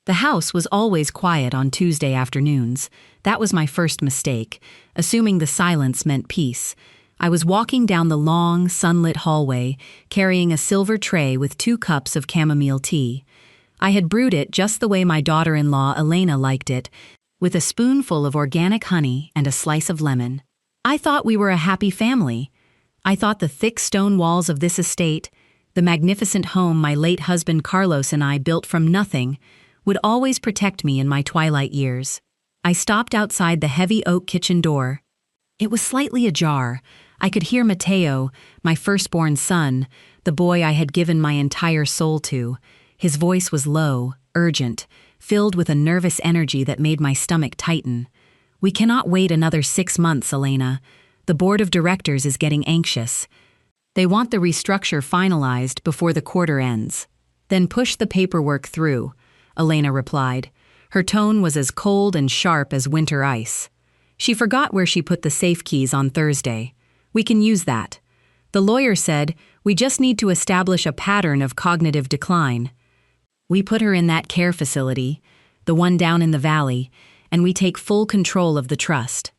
The house was always quiet on Tuesday afternoons. That was my first mistake, assuming the silence meant peace. I was walking down the long, sunlit hallway, carrying a silver tray with 2 cups of chamomile tea. I had brewed it just the way my daughter-in-law Elena liked it, with a spoonful of organic honey and a slice of lemon. I thought we were a happy family. I thought the thick stone walls of this estate, the magnificent home my late husband Carlos and I built from nothing, would always protect me in my twilight years. I stopped outside the heavy oak kitchen door. It was slightly ajar. I could hear Mateo, my firstborn son, the boy I had given my entire soul to. His voice was low, urgent, filled with a nervous energy that made my stomach tighten. "We cannot wait another 6 months, Elena. The board of directors is getting anxious. They want the restructure finalized before the quarter ends." "Then push the paperwork through," Elena replied. Her tone was as cold and sharp as winter ice. She forgot where she put the safe keys on Thursday. "We can use that." The lawyer said, "We just need to establish a pattern of cognitive decline." We put her in that care facility, the one down in the valley, and we take full control of the trust.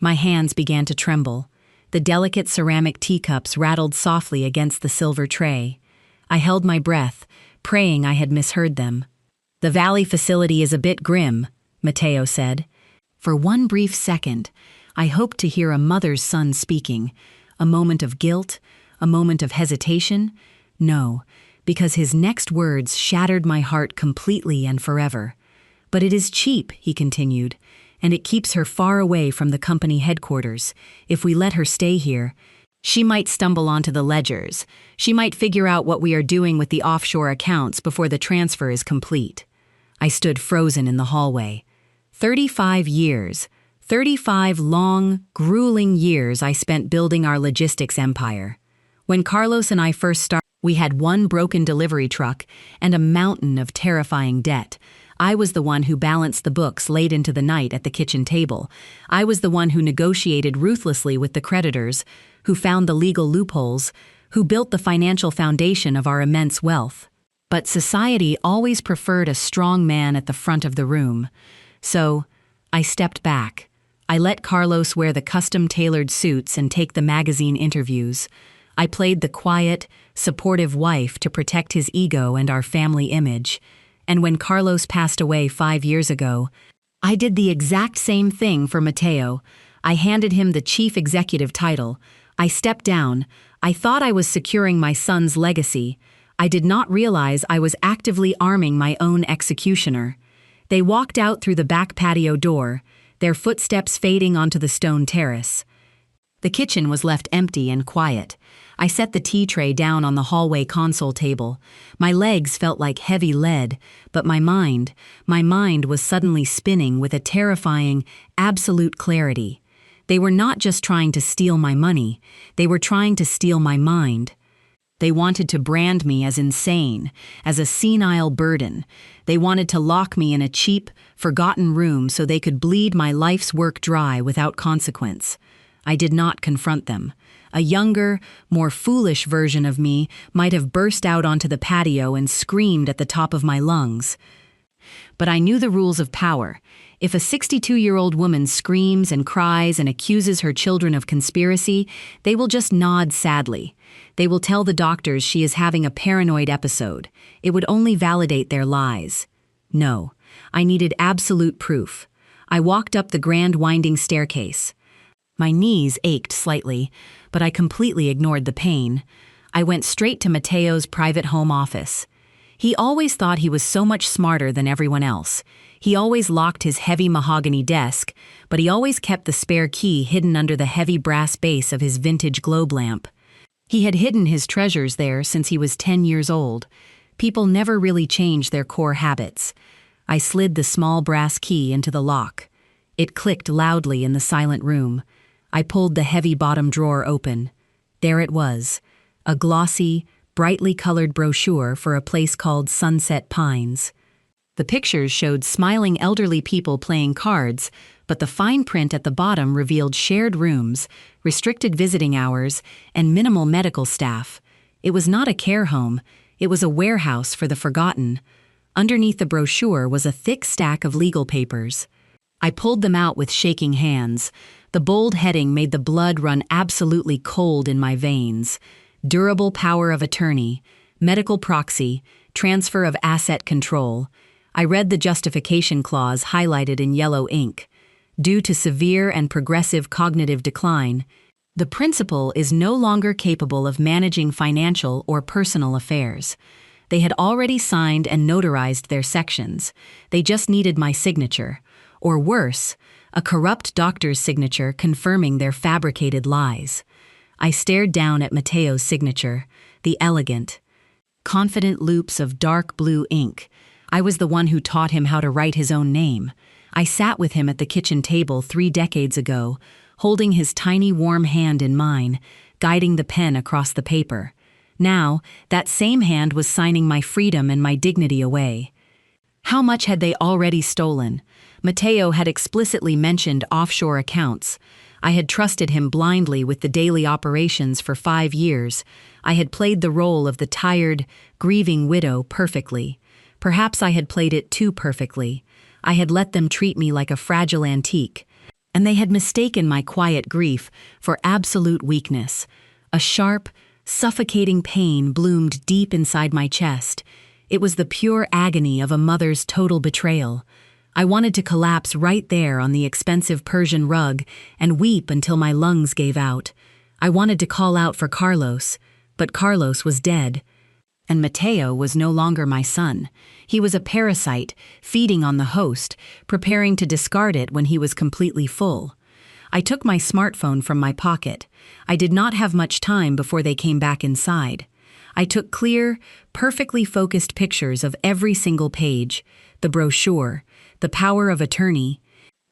My hands began to tremble. The delicate ceramic teacups rattled softly against the silver tray. I held my breath, praying I had misheard them. "The valley facility is a bit grim," Mateo said. For one brief second, I hoped to hear a mother's son speaking, a moment of guilt, a moment of hesitation. No, because his next words shattered my heart completely and forever. "But it is cheap," he continued, "and it keeps her far away from the company headquarters. If we let her stay here, she might stumble onto the ledgers. She might figure out what we are doing with the offshore accounts before the transfer is complete." I stood frozen in the hallway. 35 years. 35 long, grueling years I spent building our logistics empire. When Carlos and I first started, we had 1 broken delivery truck and a mountain of terrifying debt. I was the one who balanced the books late into the night at the kitchen table. I was the one who negotiated ruthlessly with the creditors, who found the legal loopholes, who built the financial foundation of our immense wealth. But society always preferred a strong man at the front of the room. So, I stepped back. I let Carlos wear the custom-tailored suits and take the magazine interviews. I played the quiet, supportive wife to protect his ego and our family image. And when Carlos passed away 5 years ago, I did the exact same thing for Mateo. I handed him the chief executive title. I stepped down. I thought I was securing my son's legacy. I did not realize I was actively arming my own executioner. They walked out through the back patio door, their footsteps fading onto the stone terrace. The kitchen was left empty and quiet. I set the tea tray down on the hallway console table. My legs felt like heavy lead, but my mind was suddenly spinning with a terrifying, absolute clarity. They were not just trying to steal my money, they were trying to steal my mind. They wanted to brand me as insane, as a senile burden. They wanted to lock me in a cheap, forgotten room so they could bleed my life's work dry without consequence. I did not confront them. A younger, more foolish version of me might have burst out onto the patio and screamed at the top of my lungs. But I knew the rules of power. If a 62-year-old woman screams and cries and accuses her children of conspiracy, they will just nod sadly. They will tell the doctors she is having a paranoid episode. It would only validate their lies. No, I needed absolute proof. I walked up the grand winding staircase. My knees ached slightly, but I completely ignored the pain. I went straight to Mateo's private home office. He always thought he was so much smarter than everyone else. He always locked his heavy mahogany desk, but he always kept the spare key hidden under the heavy brass base of his vintage globe lamp. He had hidden his treasures there since he was 10 years old. People never really change their core habits. I slid the small brass key into the lock. It clicked loudly in the silent room. I pulled the heavy bottom drawer open. There it was, a glossy, brightly colored brochure for a place called Sunset Pines. The pictures showed smiling elderly people playing cards, but the fine print at the bottom revealed shared rooms, restricted visiting hours, and minimal medical staff. It was not a care home, it was a warehouse for the forgotten. Underneath the brochure was a thick stack of legal papers. I pulled them out with shaking hands. The bold heading made the blood run absolutely cold in my veins. Durable power of attorney, medical proxy, transfer of asset control. I read the justification clause highlighted in yellow ink. Due to severe and progressive cognitive decline, the principal is no longer capable of managing financial or personal affairs. They had already signed and notarized their sections. They just needed my signature. Or worse, a corrupt doctor's signature confirming their fabricated lies. I stared down at Mateo's signature, the elegant, confident loops of dark blue ink. I was the one who taught him how to write his own name. I sat with him at the kitchen table 3 decades ago, holding his tiny warm hand in mine, guiding the pen across the paper. Now, that same hand was signing my freedom and my dignity away. How much had they already stolen? Mateo had explicitly mentioned offshore accounts. I had trusted him blindly with the daily operations for 5 years. I had played the role of the tired, grieving widow perfectly. Perhaps I had played it too perfectly. I had let them treat me like a fragile antique. And they had mistaken my quiet grief for absolute weakness. A sharp, suffocating pain bloomed deep inside my chest. It was the pure agony of a mother's total betrayal. I wanted to collapse right there on the expensive Persian rug and weep until my lungs gave out. I wanted to call out for Carlos, but Carlos was dead. And Mateo was no longer my son. He was a parasite, feeding on the host, preparing to discard it when he was completely full. I took my smartphone from my pocket. I did not have much time before they came back inside. I took clear, perfectly focused pictures of every single page, the brochure, the power of attorney,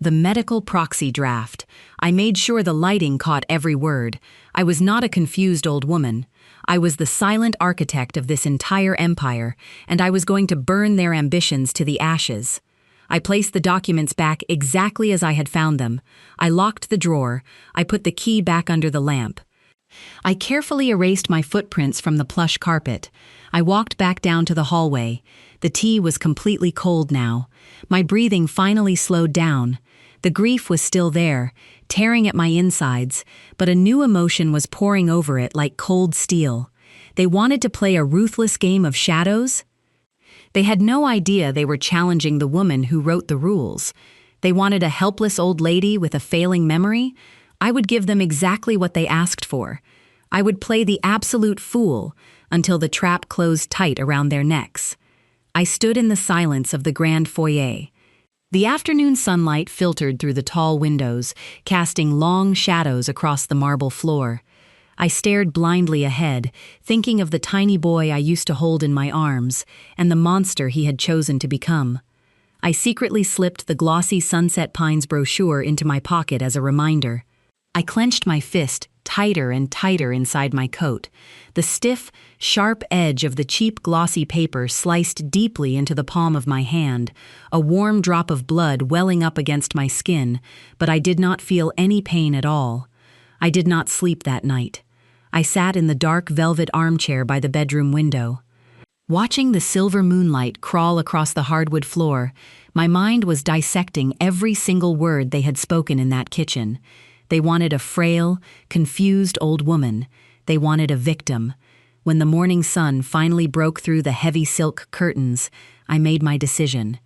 the medical proxy draft. I made sure the lighting caught every word. I was not a confused old woman. I was the silent architect of this entire empire, and I was going to burn their ambitions to the ashes. I placed the documents back exactly as I had found them. I locked the drawer. I put the key back under the lamp. I carefully erased my footprints from the plush carpet. I walked back down to the hallway. The tea was completely cold now. My breathing finally slowed down. The grief was still there, tearing at my insides, but a new emotion was pouring over it like cold steel. They wanted to play a ruthless game of shadows? They had no idea they were challenging the woman who wrote the rules. They wanted a helpless old lady with a failing memory? I would give them exactly what they asked for. I would play the absolute fool until the trap closed tight around their necks. I stood in the silence of the grand foyer. The afternoon sunlight filtered through the tall windows, casting long shadows across the marble floor. I stared blindly ahead, thinking of the tiny boy I used to hold in my arms, and the monster he had chosen to become. I secretly slipped the glossy Sunset Pines brochure into my pocket as a reminder. I clenched my fist tighter and tighter inside my coat. The stiff, sharp edge of the cheap glossy paper sliced deeply into the palm of my hand, a warm drop of blood welling up against my skin, but I did not feel any pain at all. I did not sleep that night. I sat in the dark velvet armchair by the bedroom window. Watching the silver moonlight crawl across the hardwood floor, my mind was dissecting every single word they had spoken in that kitchen. They wanted a frail, confused old woman. They wanted a victim. When the morning sun finally broke through the heavy silk curtains, I made my decision.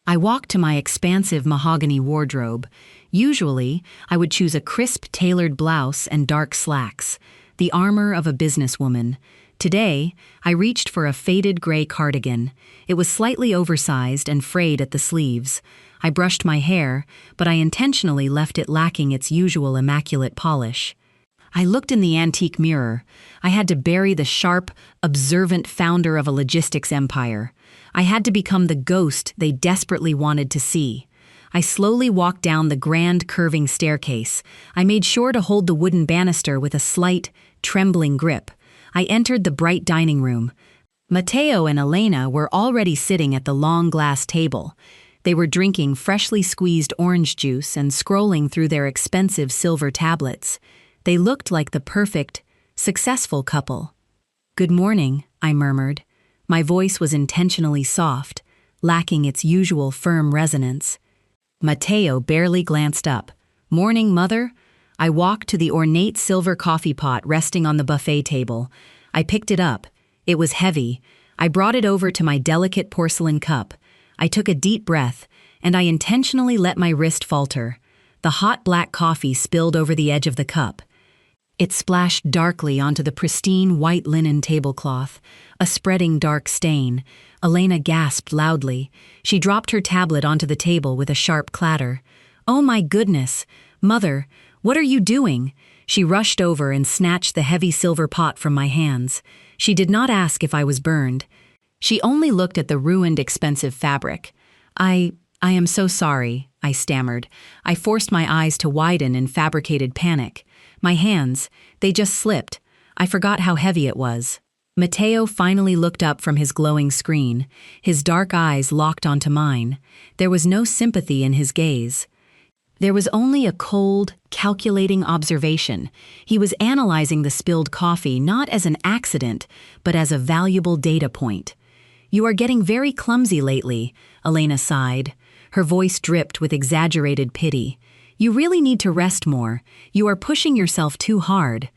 I walked to my expansive mahogany wardrobe. Usually, I would choose a crisp tailored blouse and dark slacks, the armor of a businesswoman. Today, I reached for a faded gray cardigan. It was slightly oversized and frayed at the sleeves. I brushed my hair, but I intentionally left it lacking its usual immaculate polish. I looked in the antique mirror. I had to bury the sharp, observant founder of a logistics empire. I had to become the ghost they desperately wanted to see. I slowly walked down the grand curving staircase. I made sure to hold the wooden banister with a slight, trembling grip. I entered the bright dining room. Mateo and Elena were already sitting at the long glass table. They were drinking freshly squeezed orange juice and scrolling through their expensive silver tablets. They looked like the perfect, successful couple. "Good morning," I murmured. My voice was intentionally soft. lacking its usual firm resonance. Mateo barely glanced up. "Morning, Mother?" I walked to the ornate silver coffee pot resting on the buffet table. I picked it up. It was heavy. I brought it over to my delicate porcelain cup. I took a deep breath, and I intentionally let my wrist falter. The hot black coffee spilled over the edge of the cup. It splashed darkly onto the pristine white linen tablecloth, a spreading dark stain. Elena gasped loudly. She dropped her tablet onto the table with a sharp clatter. "Oh my goodness! Mother, what are you doing?" She rushed over and snatched the heavy silver pot from my hands. She did not ask if I was burned. She only looked at the ruined, expensive fabric. I am so sorry," I stammered. I forced my eyes to widen in fabricated panic. My hands, they just slipped. I forgot how heavy it was. Mateo finally looked up from his glowing screen. His dark eyes locked onto mine. There was no sympathy in his gaze. There was only a cold, calculating observation. He was analyzing the spilled coffee not as an accident, but as a valuable data point. "You are getting very clumsy lately," Elena sighed. Her voice dripped with exaggerated pity. "You really need to rest more. You are pushing yourself too hard."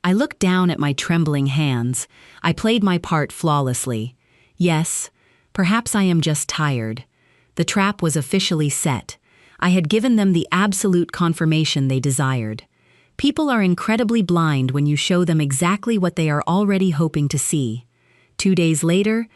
I looked down at my trembling hands. I played my part flawlessly. Yes, perhaps I am just tired. The trap was officially set. I had given them the absolute confirmation they desired. People are incredibly blind when you show them exactly what they are already hoping to see. 2 days later,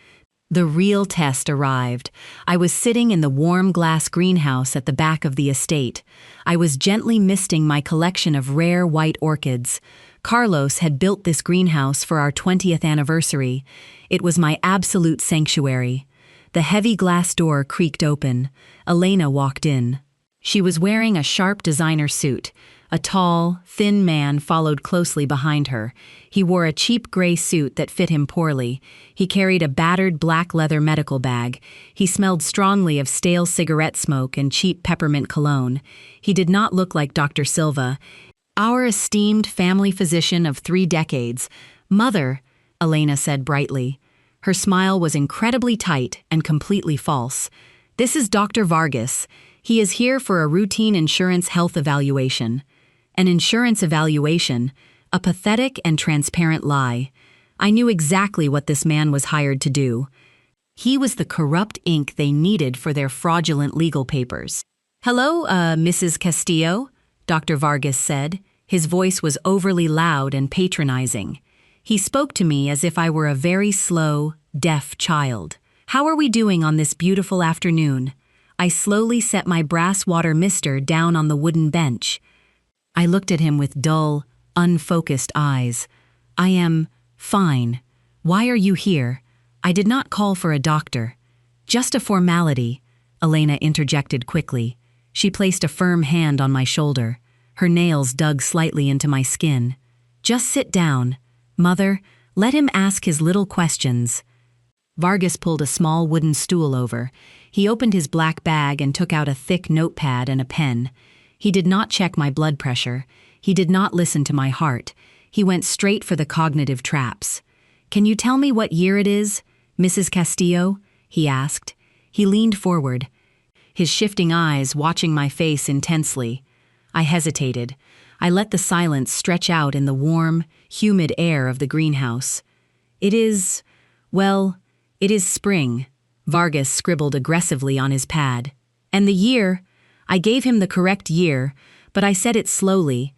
the real test arrived. I was sitting in the warm glass greenhouse at the back of the estate. I was gently misting my collection of rare white orchids. Carlos had built this greenhouse for our 20th anniversary. It was my absolute sanctuary. The heavy glass door creaked open. Elena walked in. She was wearing a sharp designer suit. A tall, thin man followed closely behind her. He wore a cheap gray suit that fit him poorly. He carried a battered black leather medical bag. He smelled strongly of stale cigarette smoke and cheap peppermint cologne. He did not look like Dr. Silva, our esteemed family physician of 3 decades. "Mother," Elena said brightly. Her smile was incredibly tight and completely false. "This is Dr. Vargas. He is here for a routine insurance health evaluation." An insurance evaluation, a pathetic and transparent lie. I knew exactly what this man was hired to do. He was the corrupt ink they needed for their fraudulent legal papers. "Hello, Mrs. Castillo," Dr. Vargas said. His voice was overly loud and patronizing. He spoke to me as if I were a very slow, deaf child. "How are we doing on this beautiful afternoon?" I slowly set my brass water mister down on the wooden bench. I looked at him with dull, unfocused eyes. "I am fine. Why are you here? I did not call for a doctor." "Just a formality," Elena interjected quickly. She placed a firm hand on my shoulder. Her nails dug slightly into my skin. "Just sit down. Mother, let him ask his little questions." Vargas pulled a small wooden stool over. He opened his black bag and took out a thick notepad and a pen. He did not check my blood pressure. He did not listen to my heart. He went straight for the cognitive traps. "Can you tell me what year it is, Mrs. Castillo?" he asked. He leaned forward, his shifting eyes watching my face intensely. I hesitated. I let the silence stretch out in the warm, humid air of the greenhouse. It is spring," Vargas scribbled aggressively on his pad. "And the year," I gave him the correct year, but I said it slowly,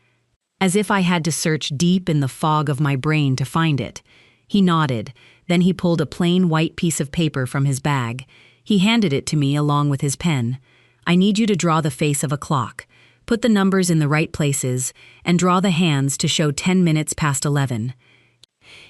as if I had to search deep in the fog of my brain to find it. He nodded, then he pulled a plain white piece of paper from his bag. He handed it to me along with his pen. "I need you to draw the face of a clock. Put the numbers in the right places, and draw the hands to show 10 minutes past 11.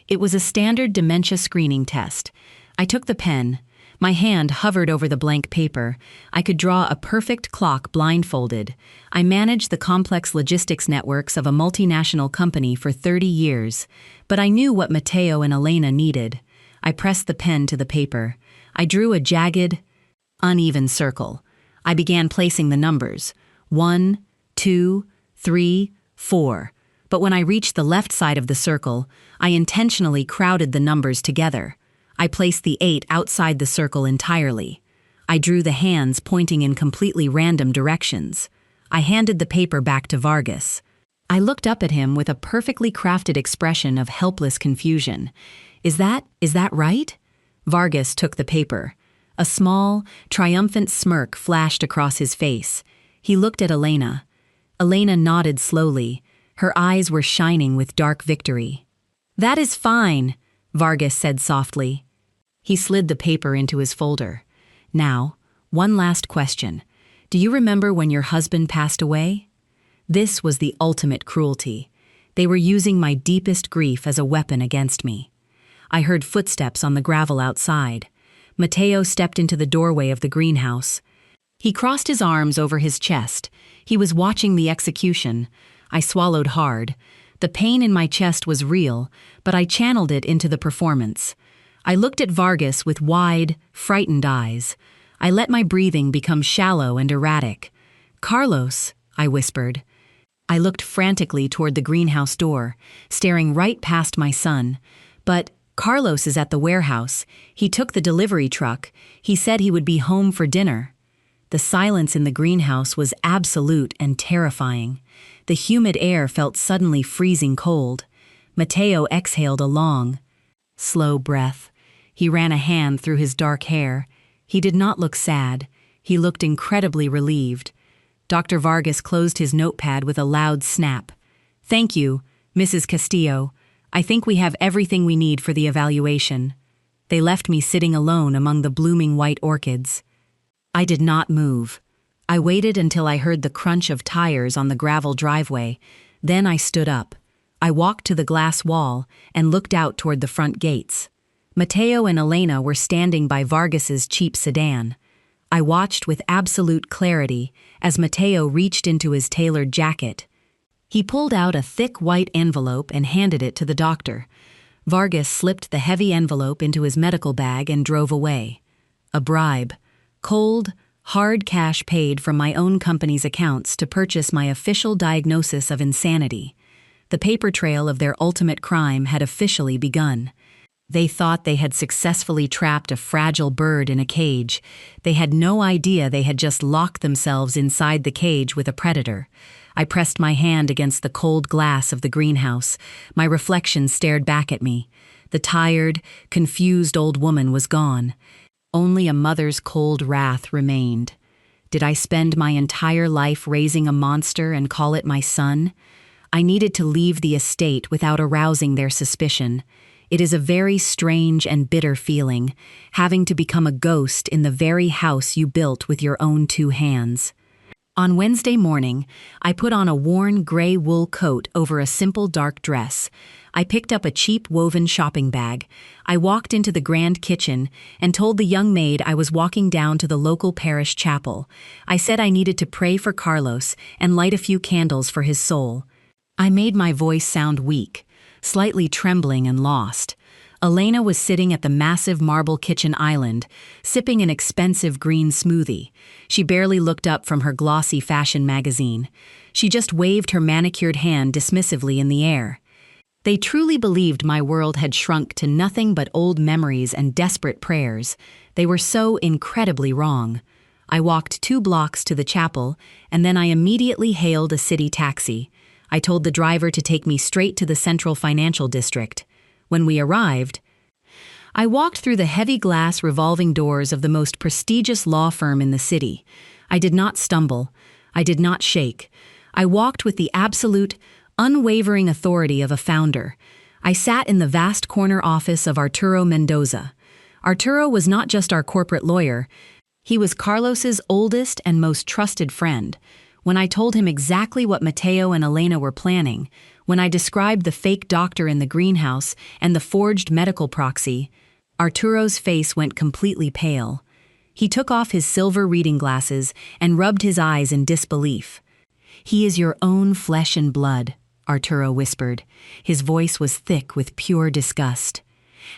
It was a standard dementia screening test. I took the pen. My hand hovered over the blank paper. I could draw a perfect clock blindfolded. I managed the complex logistics networks of a multinational company for 30 years, but I knew what Mateo and Elena needed. I pressed the pen to the paper. I drew a jagged, uneven circle. I began placing the numbers. 1, 2, 3, 4. But when I reached the left side of the circle, I intentionally crowded the numbers together. I placed the 8 outside the circle entirely. I drew the hands pointing in completely random directions. I handed the paper back to Vargas. I looked up at him with a perfectly crafted expression of helpless confusion. Is that right?" Vargas took the paper. A small, triumphant smirk flashed across his face. He looked at Elena. Elena nodded slowly. Her eyes were shining with dark victory. "That is fine," Vargas said softly. He slid the paper into his folder. "Now, one last question. Do you remember when your husband passed away?" This was the ultimate cruelty. They were using my deepest grief as a weapon against me. I heard footsteps on the gravel outside. Mateo stepped into the doorway of the greenhouse. He crossed his arms over his chest. He was watching the execution. I swallowed hard. The pain in my chest was real, but I channeled it into the performance. I looked at Vargas with wide, frightened eyes. I let my breathing become shallow and erratic. "Carlos," I whispered. I looked frantically toward the greenhouse door, staring right past my son. "But Carlos is at the warehouse. He took the delivery truck. He said he would be home for dinner." The silence in the greenhouse was absolute and terrifying. The humid air felt suddenly freezing cold. Mateo exhaled a long, slow breath. He ran a hand through his dark hair. He did not look sad. He looked incredibly relieved. Dr. Vargas closed his notepad with a loud snap. "Thank you, Mrs. Castillo. I think we have everything we need for the evaluation." They left me sitting alone among the blooming white orchids. I did not move. I waited until I heard the crunch of tires on the gravel driveway. Then I stood up. I walked to the glass wall and looked out toward the front gates. Mateo and Elena were standing by Vargas's cheap sedan. I watched with absolute clarity as Mateo reached into his tailored jacket. He pulled out a thick white envelope and handed it to the doctor. Vargas slipped the heavy envelope into his medical bag and drove away. A bribe. Cold, hard cash paid from my own company's accounts to purchase my official diagnosis of insanity. The paper trail of their ultimate crime had officially begun. They thought they had successfully trapped a fragile bird in a cage. They had no idea they had just locked themselves inside the cage with a predator. I pressed my hand against the cold glass of the greenhouse. My reflection stared back at me. The tired, confused old woman was gone. Only a mother's cold wrath remained. Did I spend my entire life raising a monster and call it my son? I needed to leave the estate without arousing their suspicion. It is a very strange and bitter feeling, having to become a ghost in the very house you built with your own two hands. On Wednesday morning, I put on a worn gray wool coat over a simple dark dress. I picked up a cheap woven shopping bag. I walked into the grand kitchen and told the young maid I was walking down to the local parish chapel. I said I needed to pray for Carlos and light a few candles for his soul. I made my voice sound weak, slightly trembling and lost. Elena was sitting at the massive marble kitchen island, sipping an expensive green smoothie. She barely looked up from her glossy fashion magazine. She just waved her manicured hand dismissively in the air. They truly believed my world had shrunk to nothing but old memories and desperate prayers. They were so incredibly wrong. I walked 2 blocks to the chapel, and then I immediately hailed a city taxi. I told the driver to take me straight to the Central Financial District. When we arrived, I walked through the heavy glass revolving doors of the most prestigious law firm in the city. I did not stumble. I did not shake. I walked with the absolute, unwavering authority of a founder. I sat in the vast corner office of Arturo Mendoza. Arturo was not just our corporate lawyer. He was Carlos's oldest and most trusted friend. When I told him exactly what Mateo and Elena were planning, when I described the fake doctor in the greenhouse and the forged medical proxy, Arturo's face went completely pale. He took off his silver reading glasses and rubbed his eyes in disbelief. "He is your own flesh and blood," Arturo whispered. His voice was thick with pure disgust.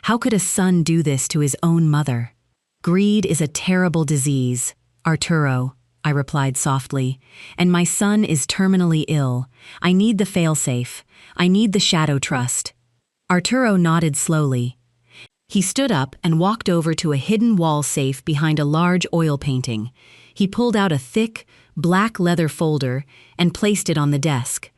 "How could a son do this to his own mother?" "Greed is a terrible disease, Arturo," I replied softly, "and my son is terminally ill. I need the failsafe. I need the shadow trust." Arturo nodded slowly. He stood up and walked over to a hidden wall safe behind a large oil painting. He pulled out a thick, black leather folder and placed it on the desk.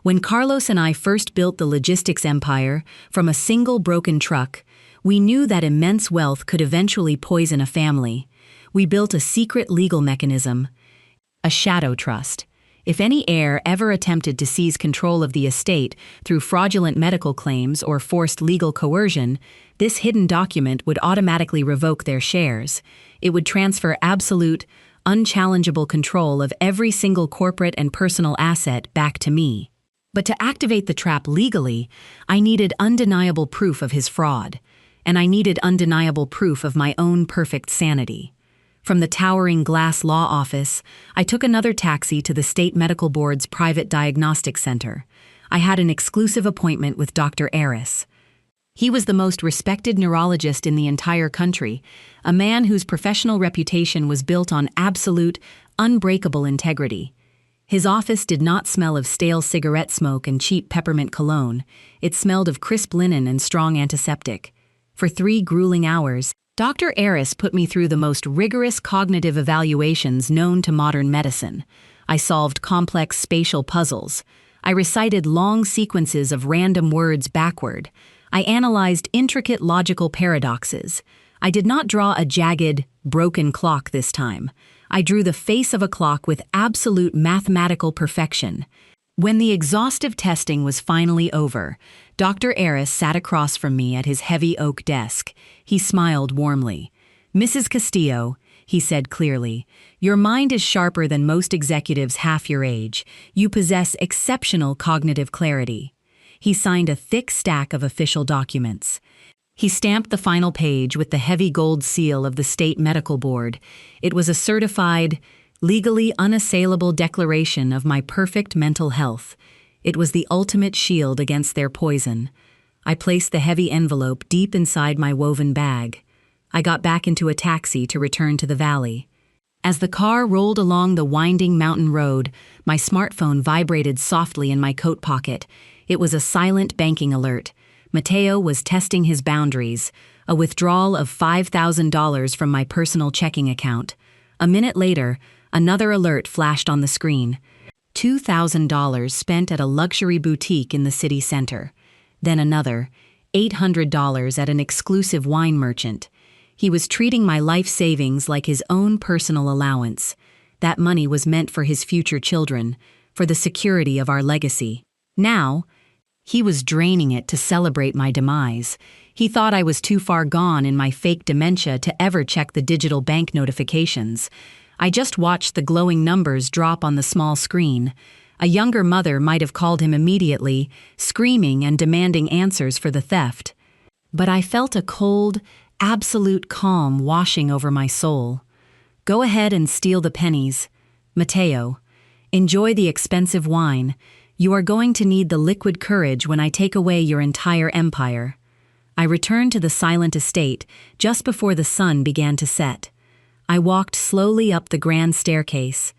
When Carlos and I first built the logistics empire from a single broken truck, we knew that immense wealth could eventually poison a family. We built a secret legal mechanism, a shadow trust. If any heir ever attempted to seize control of the estate through fraudulent medical claims or forced legal coercion, this hidden document would automatically revoke their shares. It would transfer absolute, unchallengeable control of every single corporate and personal asset back to me. But to activate the trap legally, I needed undeniable proof of his fraud, and I needed undeniable proof of my own perfect sanity. From the towering glass law office, I took another taxi to the State Medical Board's private diagnostic center. I had an exclusive appointment with Dr. Aris. He was the most respected neurologist in the entire country, a man whose professional reputation was built on absolute, unbreakable integrity. His office did not smell of stale cigarette smoke and cheap peppermint cologne. It smelled of crisp linen and strong antiseptic. For 3 grueling hours, Dr. Aris put me through the most rigorous cognitive evaluations known to modern medicine. I solved complex spatial puzzles. I recited long sequences of random words backward. I analyzed intricate logical paradoxes. I did not draw a jagged, broken clock this time. I drew the face of a clock with absolute mathematical perfection. When the exhaustive testing was finally over, Dr. Aris sat across from me at his heavy oak desk. He smiled warmly. "Mrs. Castillo," he said clearly, "your mind is sharper than most executives half your age. You possess exceptional cognitive clarity." He signed a thick stack of official documents. He stamped the final page with the heavy gold seal of the State Medical Board. It was a certified, legally unassailable declaration of my perfect mental health. It was the ultimate shield against their poison. I placed the heavy envelope deep inside my woven bag. I got back into a taxi to return to the valley. As the car rolled along the winding mountain road, my smartphone vibrated softly in my coat pocket. It was a silent banking alert. Mateo was testing his boundaries, a withdrawal of $5,000 from my personal checking account. A minute later, another alert flashed on the screen. $2,000 spent at a luxury boutique in the city center. Then another, $800 at an exclusive wine merchant. He was treating my life savings like his own personal allowance. That money was meant for his future children, for the security of our legacy. Now, he was draining it to celebrate my demise. He thought I was too far gone in my fake dementia to ever check the digital bank notifications. I just watched the glowing numbers drop on the small screen. A younger mother might have called him immediately, screaming and demanding answers for the theft. But I felt a cold, absolute calm washing over my soul. Go ahead and steal the pennies. Mateo, enjoy the expensive wine. You are going to need the liquid courage when I take away your entire empire. I returned to the silent estate just before the sun began to set. I walked slowly up the grand staircase,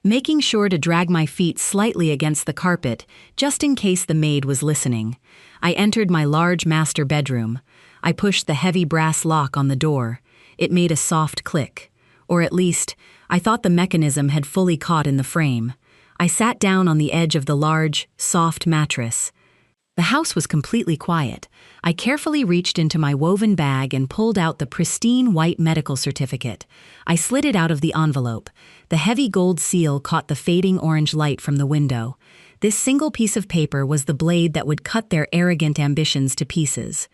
making sure to drag my feet slightly against the carpet just in case the maid was listening. I entered my large master bedroom. I pushed the heavy brass lock on the door. It made a soft click. Or at least, I thought the mechanism had fully caught in the frame. I sat down on the edge of the large, soft mattress. The house was completely quiet. I carefully reached into my woven bag and pulled out the pristine white medical certificate. I slid it out of the envelope. The heavy gold seal caught the fading orange light from the window. This single piece of paper was the blade that would cut their arrogant ambitions to pieces.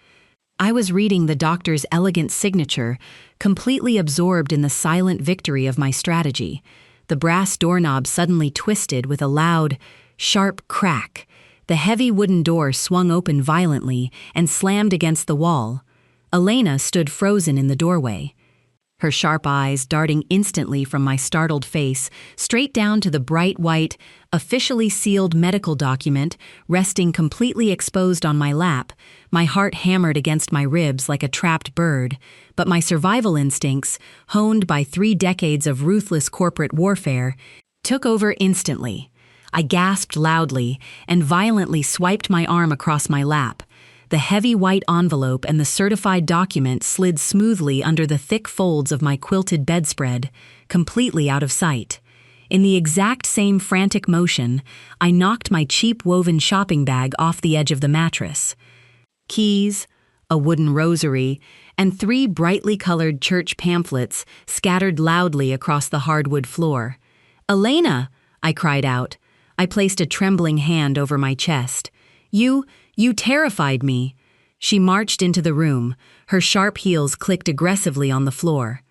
I was reading the doctor's elegant signature, completely absorbed in the silent victory of my strategy. The brass doorknob suddenly twisted with a loud, sharp crack. The heavy wooden door swung open violently and slammed against the wall. Elena stood frozen in the doorway, her sharp eyes darting instantly from my startled face straight down to the bright white, officially sealed medical document resting completely exposed on my lap. My heart hammered against my ribs like a trapped bird, but my survival instincts, honed by 3 decades of ruthless corporate warfare, took over instantly. I gasped loudly and violently swiped my arm across my lap. The heavy white envelope and the certified document slid smoothly under the thick folds of my quilted bedspread, completely out of sight. In the exact same frantic motion, I knocked my cheap woven shopping bag off the edge of the mattress. Keys, a wooden rosary, and 3 brightly colored church pamphlets scattered loudly across the hardwood floor. "Elena!" I cried out. I placed a trembling hand over my chest. You terrified me." She marched into the room. Her sharp heels clicked aggressively on the floor.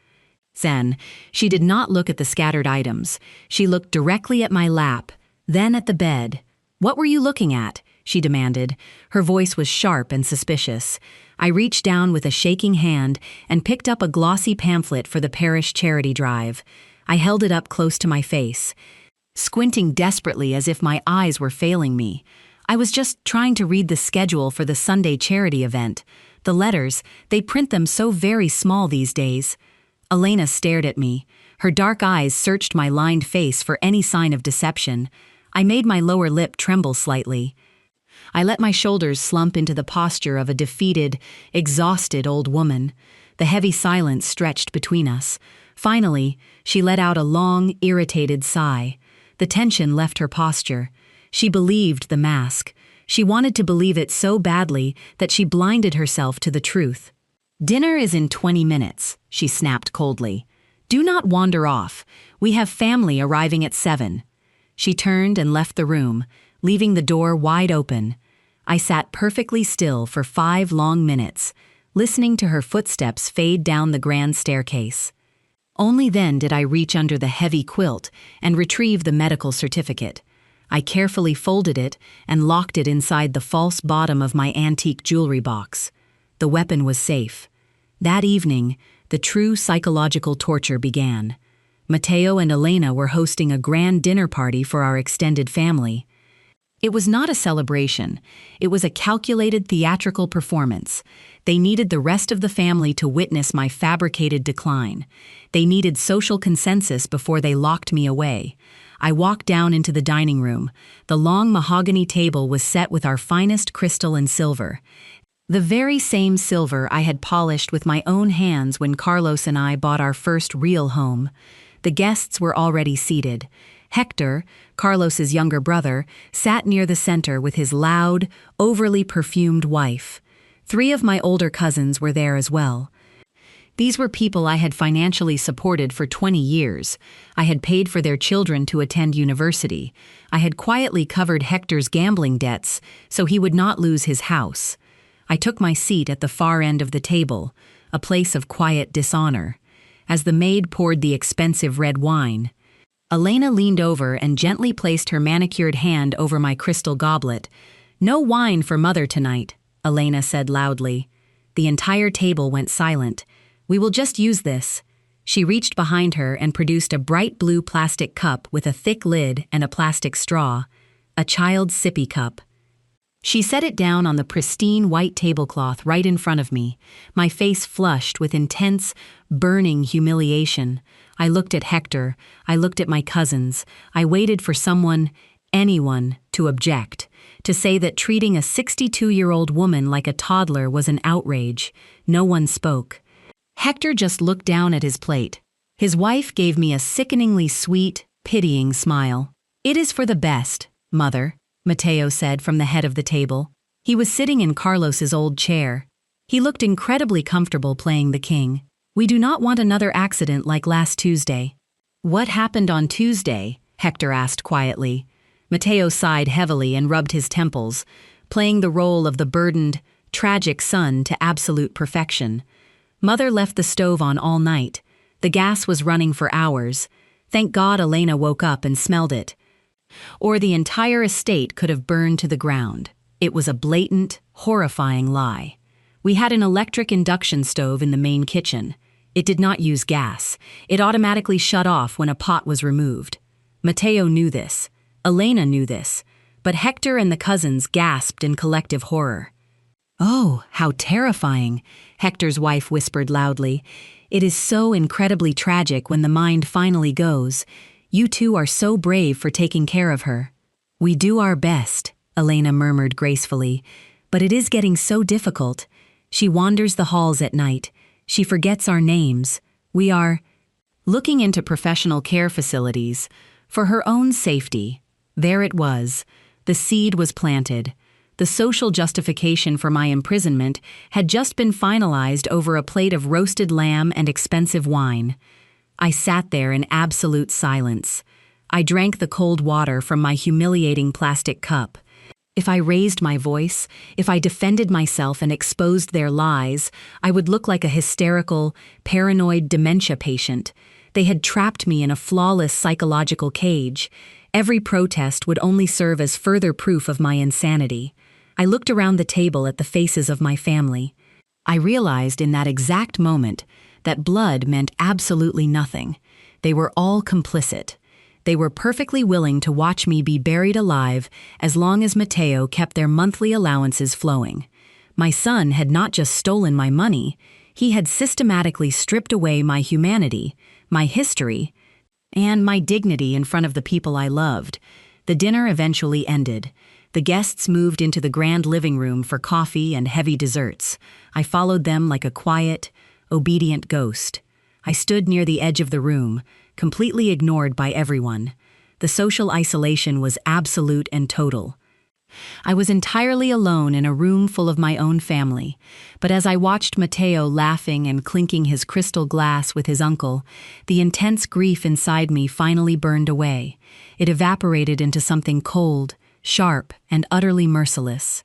Then, she did not look at the scattered items. She looked directly at my lap, then at the bed. "What were you looking at?" she demanded. Her voice was sharp and suspicious. I reached down with a shaking hand and picked up a glossy pamphlet for the parish charity drive. I held it up close to my face, squinting desperately as if my eyes were failing me. I was just trying to read the schedule for the Sunday charity event. The letters, they print them so very small these days. Elena stared at me. Her dark eyes searched my lined face for any sign of deception. I made my lower lip tremble slightly. I let my shoulders slump into the posture of a defeated, exhausted old woman. The heavy silence stretched between us. Finally, she let out a long, irritated sigh. The tension left her posture. She believed the mask. She wanted to believe it so badly that she blinded herself to the truth. "Dinner is in 20 minutes, she snapped coldly. "Do not wander off. We have family arriving at 7. She turned and left the room, leaving the door wide open. I sat perfectly still for 5 long minutes, listening to her footsteps fade down the grand staircase. Only then did I reach under the heavy quilt and retrieve the medical certificate. I carefully folded it and locked it inside the false bottom of my antique jewelry box. The weapon was safe. That evening, the true psychological torture began. Mateo and Elena were hosting a grand dinner party for our extended family. It was not a celebration. It was a calculated theatrical performance. They needed the rest of the family to witness my fabricated decline. They needed social consensus before they locked me away. I walked down into the dining room. The long mahogany table was set with our finest crystal and silver. The very same silver I had polished with my own hands when Carlos and I bought our first real home. The guests were already seated. Hector, Carlos's younger brother, sat near the center with his loud, overly perfumed wife. 3 of my older cousins were there as well. These were people I had financially supported for 20 years. I had paid for their children to attend university. I had quietly covered Hector's gambling debts so he would not lose his house. I took my seat at the far end of the table, a place of quiet dishonor. As the maid poured the expensive red wine, Elena leaned over and gently placed her manicured hand over my crystal goblet. "No wine for Mother tonight," Elena said loudly. The entire table went silent. "We will just use this." She reached behind her and produced a bright blue plastic cup with a thick lid and a plastic straw, a child's sippy cup. She set it down on the pristine white tablecloth right in front of me, my face flushed with intense, burning humiliation. I looked at Hector, I looked at my cousins, I waited for someone, anyone, to object, to say that treating a 62-year-old woman like a toddler was an outrage. No one spoke. Hector just looked down at his plate. His wife gave me a sickeningly sweet, pitying smile. "It is for the best, Mother," Mateo said from the head of the table. He was sitting in Carlos's old chair. He looked incredibly comfortable playing the king. "We do not want another accident like last Tuesday." "What happened on Tuesday?" Hector asked quietly. Mateo sighed heavily and rubbed his temples, playing the role of the burdened, tragic son to absolute perfection. "Mother left the stove on all night. The gas was running for hours. Thank God Elena woke up and smelled it. Or the entire estate could have burned to the ground. It was a blatant, horrifying lie. We had an electric induction stove in the main kitchen. It did not use gas. It automatically shut off when a pot was removed. Mateo knew this. Elena knew this. But Hector and the cousins gasped in collective horror. "Oh, how terrifying," Hector's wife whispered loudly. "It is so incredibly tragic when the mind finally goes. You two are so brave for taking care of her." "We do our best," Elena murmured gracefully. But it is getting so difficult. She wanders the halls at night. She forgets our names. We are looking into professional care facilities. For her own safety. There it was. The seed was planted. The social justification for my imprisonment had just been finalized over a plate of roasted lamb and expensive wine. I sat there in absolute silence. I drank the cold water from my humiliating plastic cup. If I raised my voice, if I defended myself and exposed their lies, I would look like a hysterical, paranoid dementia patient. They had trapped me in a flawless psychological cage. Every protest would only serve as further proof of my insanity. I looked around the table at the faces of my family. I realized in that exact moment that blood meant absolutely nothing. They were all complicit. They were perfectly willing to watch me be buried alive as long as Mateo kept their monthly allowances flowing. My son had not just stolen my money, he had systematically stripped away my humanity, my history, and my dignity in front of the people I loved. The dinner eventually ended. The guests moved into the grand living room for coffee and heavy desserts. I followed them like a quiet, obedient ghost. I stood near the edge of the room, completely ignored by everyone. The social isolation was absolute and total. I was entirely alone in a room full of my own family, but as I watched Mateo laughing and clinking his crystal glass with his uncle, the intense grief inside me finally burned away. It evaporated into something cold, sharp, and utterly merciless.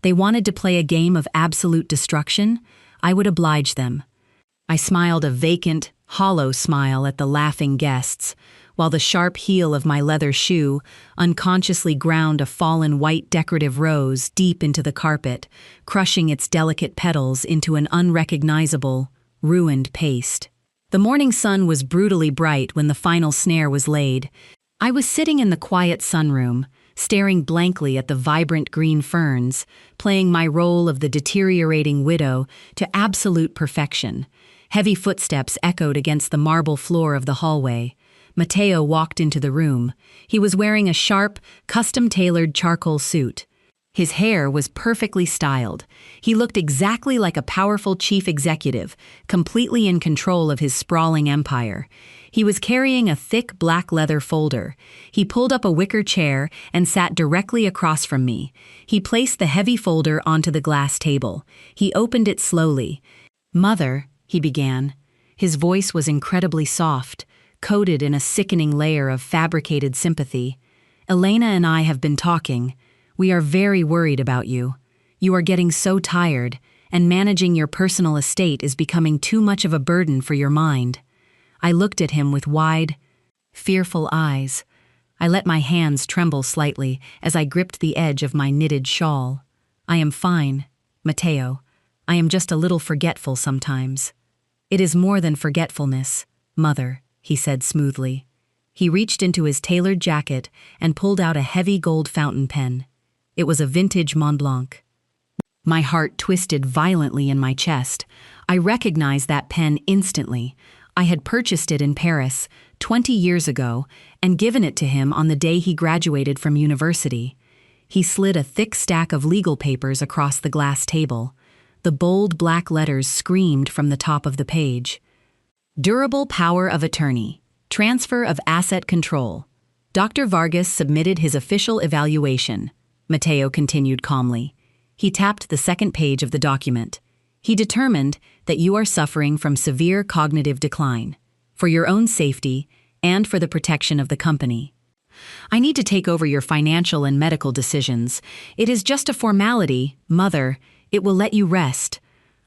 They wanted to play a game of absolute destruction. I would oblige them. I smiled a vacant, hollow smile at the laughing guests, while the sharp heel of my leather shoe unconsciously ground a fallen white decorative rose deep into the carpet, crushing its delicate petals into an unrecognizable, ruined paste. The morning sun was brutally bright when the final snare was laid. I was sitting in the quiet sunroom, staring blankly at the vibrant green ferns, playing my role of the deteriorating widow to absolute perfection. Heavy footsteps echoed against the marble floor of the hallway. Mateo walked into the room. He was wearing a sharp, custom-tailored charcoal suit. His hair was perfectly styled. He looked exactly like a powerful chief executive, completely in control of his sprawling empire. He was carrying a thick black leather folder. He pulled up a wicker chair and sat directly across from me. He placed the heavy folder onto the glass table. He opened it slowly. "Mother," he began. His voice was incredibly soft, coated in a sickening layer of fabricated sympathy. "Elena and I have been talking. We are very worried about you. You are getting so tired, and managing your personal estate is becoming too much of a burden for your mind." I looked at him with wide, fearful eyes. I let my hands tremble slightly as I gripped the edge of my knitted shawl. "I am fine, Mateo. I am just a little forgetful sometimes." "It is more than forgetfulness, Mother," he said smoothly. He reached into his tailored jacket and pulled out a heavy gold fountain pen. It was a vintage Mont Blanc. My heart twisted violently in my chest. I recognized that pen instantly. I had purchased it in Paris 20 years ago and given it to him on the day he graduated from university. He slid a thick stack of legal papers across the glass table. The bold black letters screamed from the top of the page. "Durable power of attorney. Transfer of asset control. Dr. Vargas submitted his official evaluation," Mateo continued calmly. He tapped the second page of the document. "He determined that you are suffering from severe cognitive decline. For your own safety and for the protection of the company. I need to take over your financial and medical decisions. It is just a formality, Mother. It will let you rest."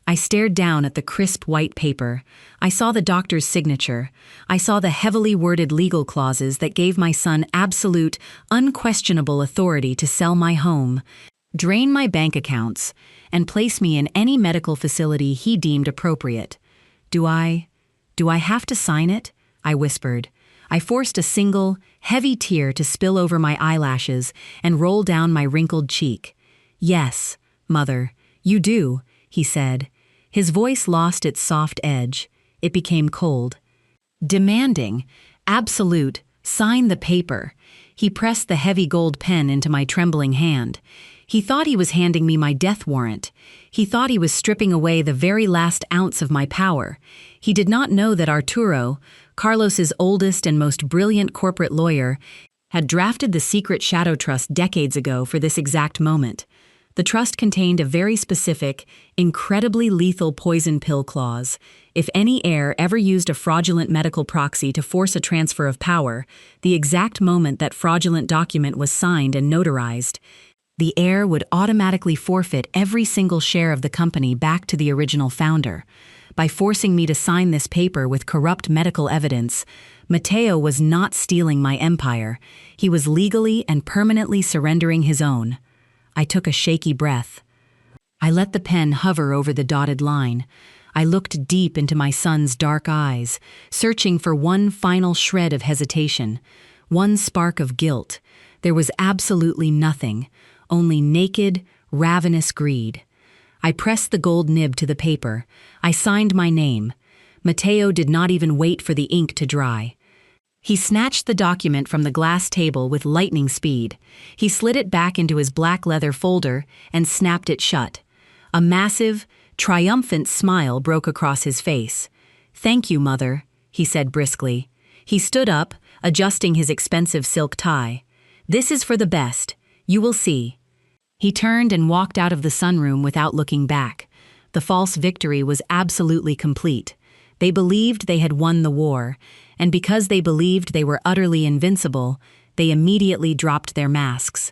I stared down at the crisp white paper. I saw the doctor's signature. I saw the heavily worded legal clauses that gave my son absolute, unquestionable authority to sell my home, drain my bank accounts, and place me in any medical facility he deemed appropriate. Do I have to sign it?" I whispered. I forced a single, heavy tear to spill over my eyelashes and roll down my wrinkled cheek. "Yes, Mother, you do," he said. His voice lost its soft edge. It became cold. "Demanding, absolute, sign the paper." He pressed the heavy gold pen into my trembling hand. He thought he was handing me my death warrant. He thought he was stripping away the very last ounce of my power. He did not know that Arturo, Carlos's oldest and most brilliant corporate lawyer, had drafted the secret shadow trust decades ago for this exact moment. The trust contained a very specific, incredibly lethal poison pill clause. If any heir ever used a fraudulent medical proxy to force a transfer of power, the exact moment that fraudulent document was signed and notarized, the heir would automatically forfeit every single share of the company back to the original founder. By forcing me to sign this paper with corrupt medical evidence, Mateo was not stealing my empire. He was legally and permanently surrendering his own. I took a shaky breath. I let the pen hover over the dotted line. I looked deep into my son's dark eyes, searching for one final shred of hesitation, one spark of guilt. There was absolutely nothing, only naked, ravenous greed. I pressed the gold nib to the paper. I signed my name. Mateo did not even wait for the ink to dry. He snatched the document from the glass table with lightning speed. He slid it back into his black leather folder and snapped it shut. A massive, triumphant smile broke across his face. "Thank you, Mother," he said briskly. He stood up, adjusting his expensive silk tie. "This is for the best. You will see." He turned and walked out of the sunroom without looking back. The false victory was absolutely complete. They believed they had won the war, and because they believed they were utterly invincible, they immediately dropped their masks.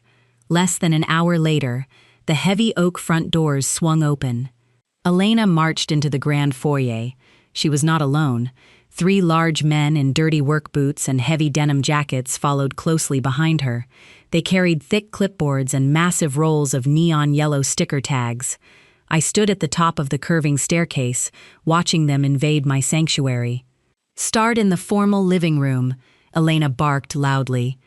Less than an hour later, the heavy oak front doors swung open. Elena marched into the grand foyer. She was not alone. 3 large men in dirty work boots and heavy denim jackets followed closely behind her. They carried thick clipboards and massive rolls of neon yellow sticker tags. I stood at the top of the curving staircase, watching them invade my sanctuary. "Start in the formal living room," Elena barked loudly.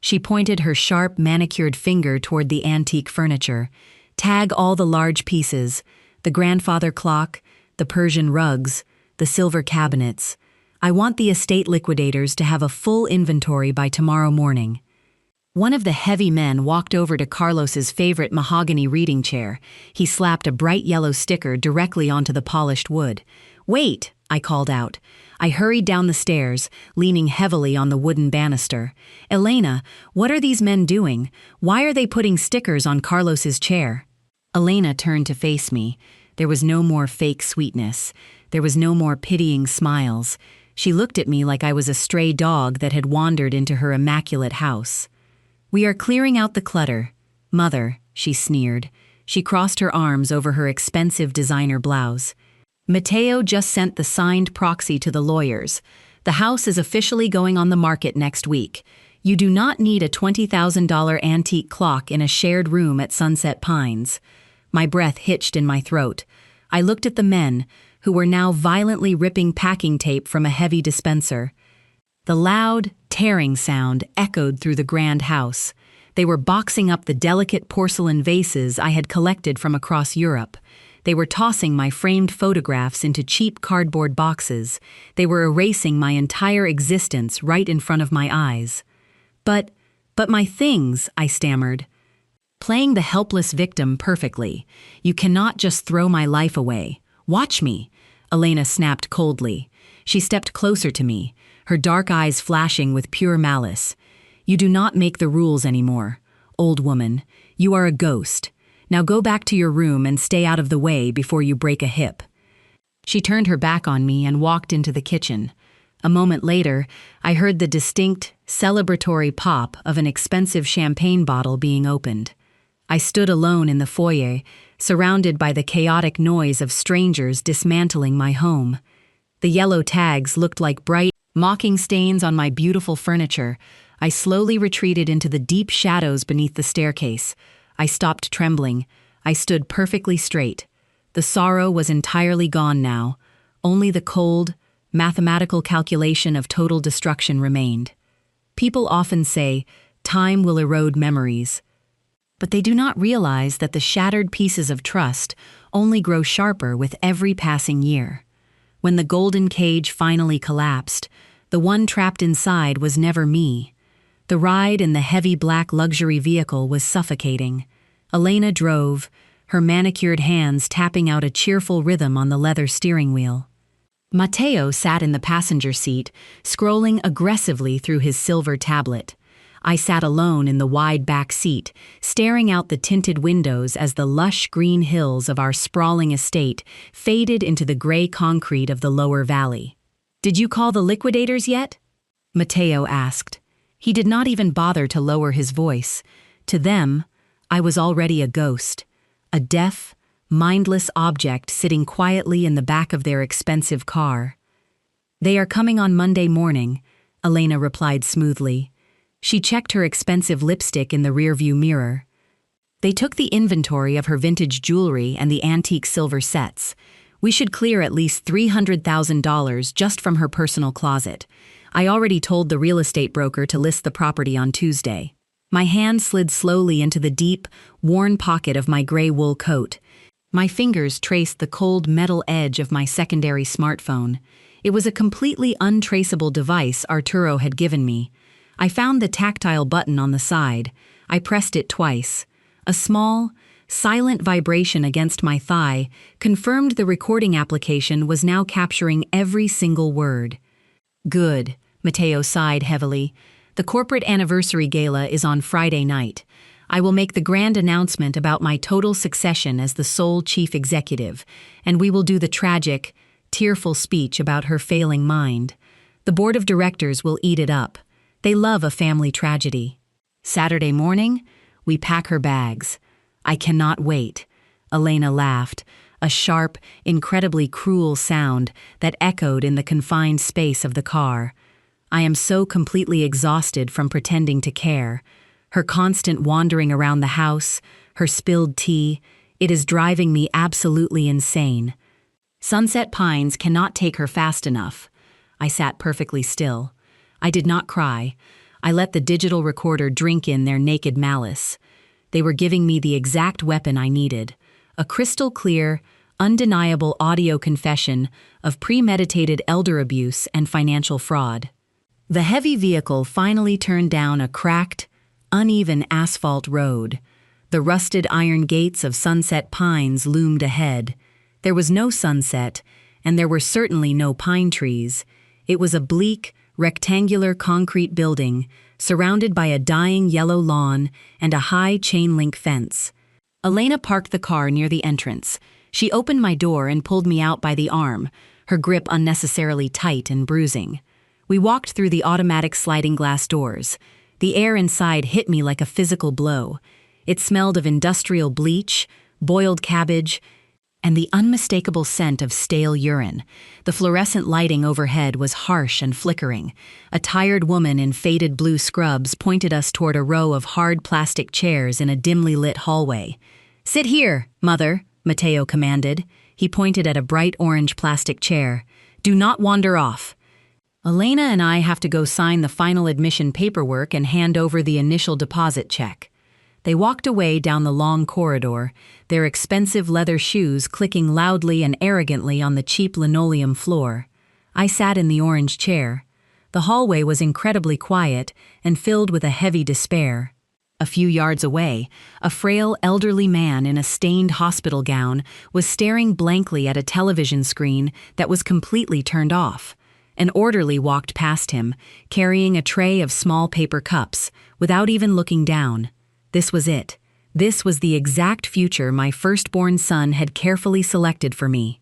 She pointed her sharp, manicured finger toward the antique furniture. "Tag all the large pieces, the grandfather clock, the Persian rugs, the silver cabinets. I want the estate liquidators to have a full inventory by tomorrow morning." One of the heavy men walked over to Carlos's favorite mahogany reading chair. He slapped a bright yellow sticker directly onto the polished wood. "Wait," I called out. I hurried down the stairs, leaning heavily on the wooden banister. "Elena, what are these men doing? Why are they putting stickers on Carlos's chair?" Elena turned to face me. There was no more fake sweetness. There was no more pitying smiles. She looked at me like I was a stray dog that had wandered into her immaculate house. "We are clearing out the clutter, Mother," she sneered. She crossed her arms over her expensive designer blouse. "Mateo just sent the signed proxy to the lawyers. The house is officially going on the market next week. You do not need a $20,000 antique clock in a shared room at Sunset Pines." My breath hitched in my throat. I looked at the men, who were now violently ripping packing tape from a heavy dispenser. The loud, tearing sound echoed through the grand house. They were boxing up the delicate porcelain vases I had collected from across Europe. They were tossing my framed photographs into cheap cardboard boxes. They were erasing my entire existence right in front of my eyes. But my things," I stammered. "Playing the helpless victim perfectly. You cannot just throw my life away. Watch me," Elena snapped coldly. She stepped closer to me, her dark eyes flashing with pure malice. "You do not make the rules anymore. Old woman, you are a ghost. Now go back to your room and stay out of the way before you break a hip." She turned her back on me and walked into the kitchen. A moment later, I heard the distinct, celebratory pop of an expensive champagne bottle being opened. I stood alone in the foyer, surrounded by the chaotic noise of strangers dismantling my home. The yellow tags looked like bright, mocking stains on my beautiful furniture. I slowly retreated into the deep shadows beneath the staircase. I stopped trembling. I stood perfectly straight. The sorrow was entirely gone now. Only the cold, mathematical calculation of total destruction remained. People often say, time will erode memories. But they do not realize that the shattered pieces of trust only grow sharper with every passing year. When the golden cage finally collapsed, the one trapped inside was never me. The ride in the heavy black luxury vehicle was suffocating. Elena drove, her manicured hands tapping out a cheerful rhythm on the leather steering wheel. Mateo sat in the passenger seat, scrolling aggressively through his silver tablet. I sat alone in the wide back seat, staring out the tinted windows as the lush green hills of our sprawling estate faded into the gray concrete of the lower valley. "Did you call the liquidators yet?" Mateo asked. He did not even bother to lower his voice. To them, I was already a ghost, a deaf, mindless object sitting quietly in the back of their expensive car. "They are coming on Monday morning," Elena replied smoothly. She checked her expensive lipstick in the rearview mirror. "They took the inventory of her vintage jewelry and the antique silver sets. We should clear at least $300,000 just from her personal closet. I already told the real estate broker to list the property on Tuesday." My hand slid slowly into the deep, worn pocket of my gray wool coat. My fingers traced the cold metal edge of my secondary smartphone. It was a completely untraceable device Arturo had given me. I found the tactile button on the side. I pressed it twice. A small, silent vibration against my thigh confirmed the recording application was now capturing every single word. "Good," Mateo sighed heavily. "The corporate anniversary gala is on Friday night. I will make the grand announcement about my total succession as the sole chief executive, and we will do the tragic, tearful speech about her failing mind. The board of directors will eat it up. They love a family tragedy. Saturday morning, we pack her bags. I cannot wait." Elena laughed, a sharp, incredibly cruel sound that echoed in the confined space of the car. I am so completely exhausted from pretending to care. Her constant wandering around the house, her spilled tea, it is driving me absolutely insane. Sunset Pines cannot take her fast enough. I sat perfectly still. I did not cry. I let the digital recorder drink in their naked malice. They were giving me the exact weapon I needed, a crystal-clear, undeniable audio confession of premeditated elder abuse and financial fraud. The heavy vehicle finally turned down a cracked, uneven asphalt road. The rusted iron gates of Sunset Pines loomed ahead. There was no sunset, and there were certainly no pine trees. It was a bleak, rectangular concrete building, surrounded by a dying yellow lawn and a high chain-link fence. Elena parked the car near the entrance. She opened my door and pulled me out by the arm, her grip unnecessarily tight and bruising. We walked through the automatic sliding glass doors. The air inside hit me like a physical blow. It smelled of industrial bleach, boiled cabbage, and the unmistakable scent of stale urine. The fluorescent lighting overhead was harsh and flickering. A tired woman in faded blue scrubs pointed us toward a row of hard plastic chairs in a dimly lit hallway. "Sit here, Mother," Mateo commanded. He pointed at a bright orange plastic chair. "Do not wander off. Elena and I have to go sign the final admission paperwork and hand over the initial deposit check." They walked away down the long corridor, their expensive leather shoes clicking loudly and arrogantly on the cheap linoleum floor. I sat in the orange chair. The hallway was incredibly quiet and filled with a heavy despair. A few yards away, a frail elderly man in a stained hospital gown was staring blankly at a television screen that was completely turned off. An orderly walked past him, carrying a tray of small paper cups, without even looking down. This was it. This was the exact future my firstborn son had carefully selected for me.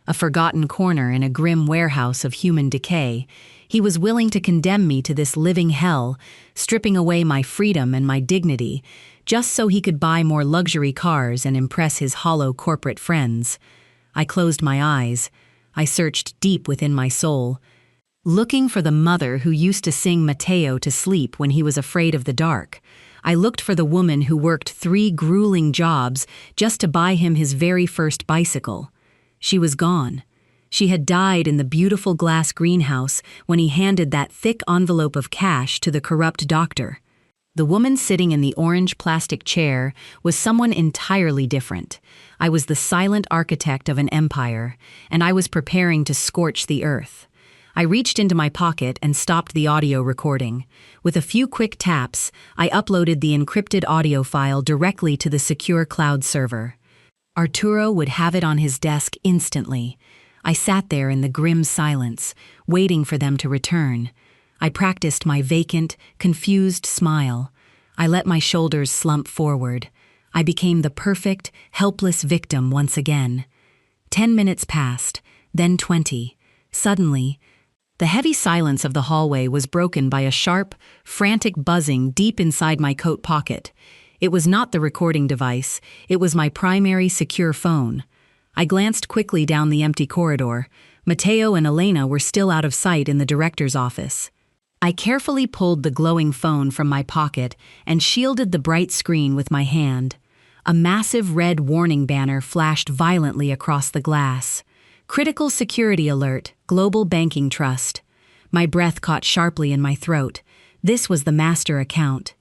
A forgotten corner in a grim warehouse of human decay, he was willing to condemn me to this living hell, stripping away my freedom and my dignity, just so he could buy more luxury cars and impress his hollow corporate friends. I closed my eyes. I searched deep within my soul, looking for the mother who used to sing Mateo to sleep when he was afraid of the dark. I looked for the woman who worked 3 grueling jobs just to buy him his very first bicycle. She was gone. She had died in the beautiful glass greenhouse when he handed that thick envelope of cash to the corrupt doctor. The woman sitting in the orange plastic chair was someone entirely different. I was the silent architect of an empire, and I was preparing to scorch the earth. I reached into my pocket and stopped the audio recording. With a few quick taps, I uploaded the encrypted audio file directly to the secure cloud server. Arturo would have it on his desk instantly. I sat there in the grim silence, waiting for them to return. I practiced my vacant, confused smile. I let my shoulders slump forward. I became the perfect, helpless victim once again. 10 minutes passed, then 20. Suddenly, the heavy silence of the hallway was broken by a sharp, frantic buzzing deep inside my coat pocket. It was not the recording device, it was my primary secure phone. I glanced quickly down the empty corridor. Mateo and Elena were still out of sight in the director's office. I carefully pulled the glowing phone from my pocket and shielded the bright screen with my hand. A massive red warning banner flashed violently across the glass. Critical security alert, global banking trust. My breath caught sharply in my throat. This was the master account.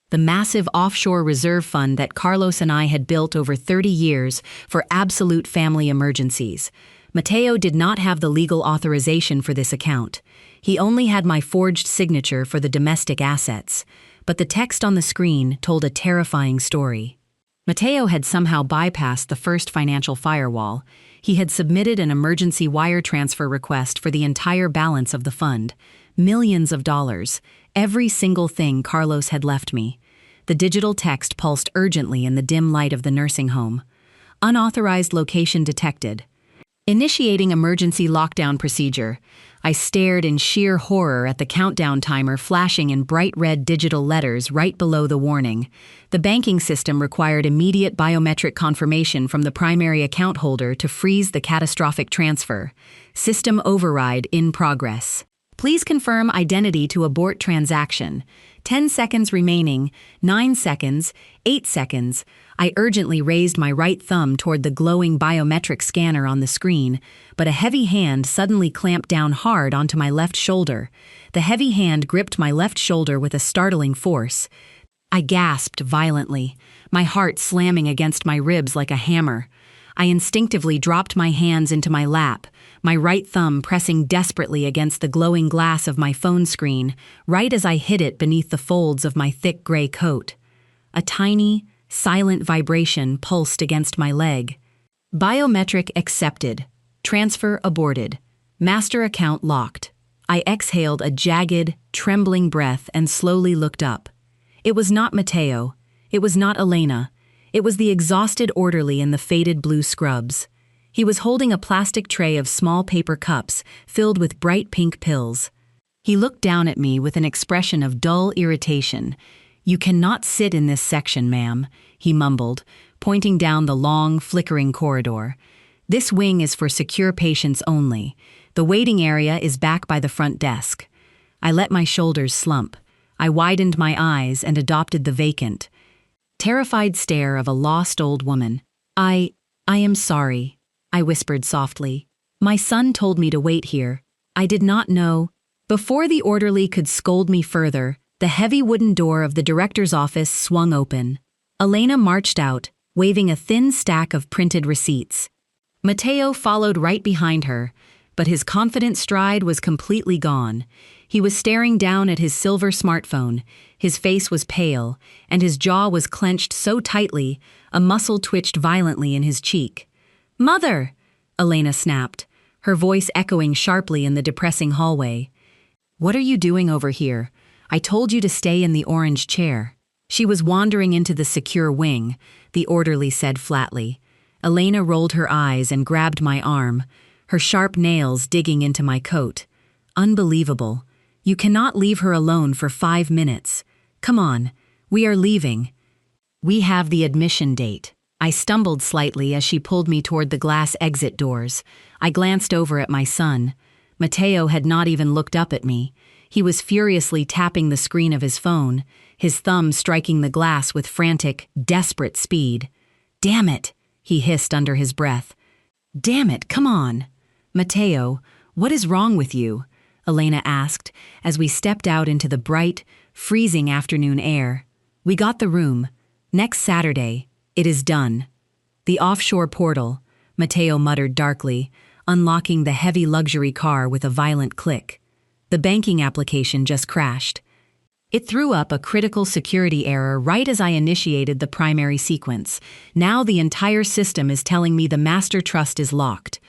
The massive offshore reserve fund that Carlos and I had built over 30 years for absolute family emergencies. Mateo did not have the legal authorization for this account. He only had my forged signature for the domestic assets. But the text on the screen told a terrifying story. Mateo had somehow bypassed the first financial firewall. He had submitted an emergency wire transfer request for the entire balance of the fund. Millions of dollars. Every single thing Carlos had left me. The digital text pulsed urgently in the dim light of the nursing home. Unauthorized location detected. Initiating emergency lockdown procedure. I stared in sheer horror at the countdown timer flashing in bright red digital letters right below the warning. The banking system required immediate biometric confirmation from the primary account holder to freeze the catastrophic transfer. System override in progress. Please confirm identity to abort transaction. 10 seconds remaining, 9 seconds, 8 seconds. I urgently raised my right thumb toward the glowing biometric scanner on the screen, but a heavy hand suddenly clamped down hard onto my left shoulder. The heavy hand gripped my left shoulder with a startling force. I gasped violently, my heart slamming against my ribs like a hammer. I instinctively dropped my hands into my lap, my right thumb pressing desperately against the glowing glass of my phone screen, right as I hid it beneath the folds of my thick gray coat. A tiny, silent vibration pulsed against my leg. Biometric accepted. Transfer aborted. Master account locked. I exhaled a jagged, trembling breath and slowly looked up. It was not Mateo. It was not Elena. It was the exhausted orderly in the faded blue scrubs. He was holding a plastic tray of small paper cups filled with bright pink pills. He looked down at me with an expression of dull irritation. "You cannot sit in this section, ma'am," he mumbled, pointing down the long, flickering corridor. "This wing is for secure patients only. The waiting area is back by the front desk." I let my shoulders slump. I widened my eyes and adopted the vacant, terrified stare of a lost old woman. I am sorry," I whispered softly. "My son told me to wait here. I did not know." Before the orderly could scold me further, the heavy wooden door of the director's office swung open. Elena marched out, waving a thin stack of printed receipts. Mateo followed right behind her, but his confident stride was completely gone. He was staring down at his silver smartphone. His face was pale, and his jaw was clenched so tightly, a muscle twitched violently in his cheek. "Mother!" Elena snapped, her voice echoing sharply in the depressing hallway. "What are you doing over here? I told you to stay in the orange chair." "She was wandering into the secure wing," the orderly said flatly. Elena rolled her eyes and grabbed my arm, her sharp nails digging into my coat. "Unbelievable. You cannot leave her alone for 5 minutes. Come on, we are leaving." "We have the admission date." I stumbled slightly as she pulled me toward the glass exit doors. I glanced over at my son. Mateo had not even looked up at me. He was furiously tapping the screen of his phone, his thumb striking the glass with frantic, desperate speed. "Damn it," he hissed under his breath. "Damn it, come on." "Mateo, what is wrong with you?" Elena asked as we stepped out into the bright, freezing afternoon air. "We got the room. Next Saturday. It is done." "The offshore portal," Mateo muttered darkly. unlocking the heavy luxury car with a violent click. The banking application just crashed. It threw up a critical security error right as I initiated the primary sequence. Now the entire system is telling me the master trust is locked.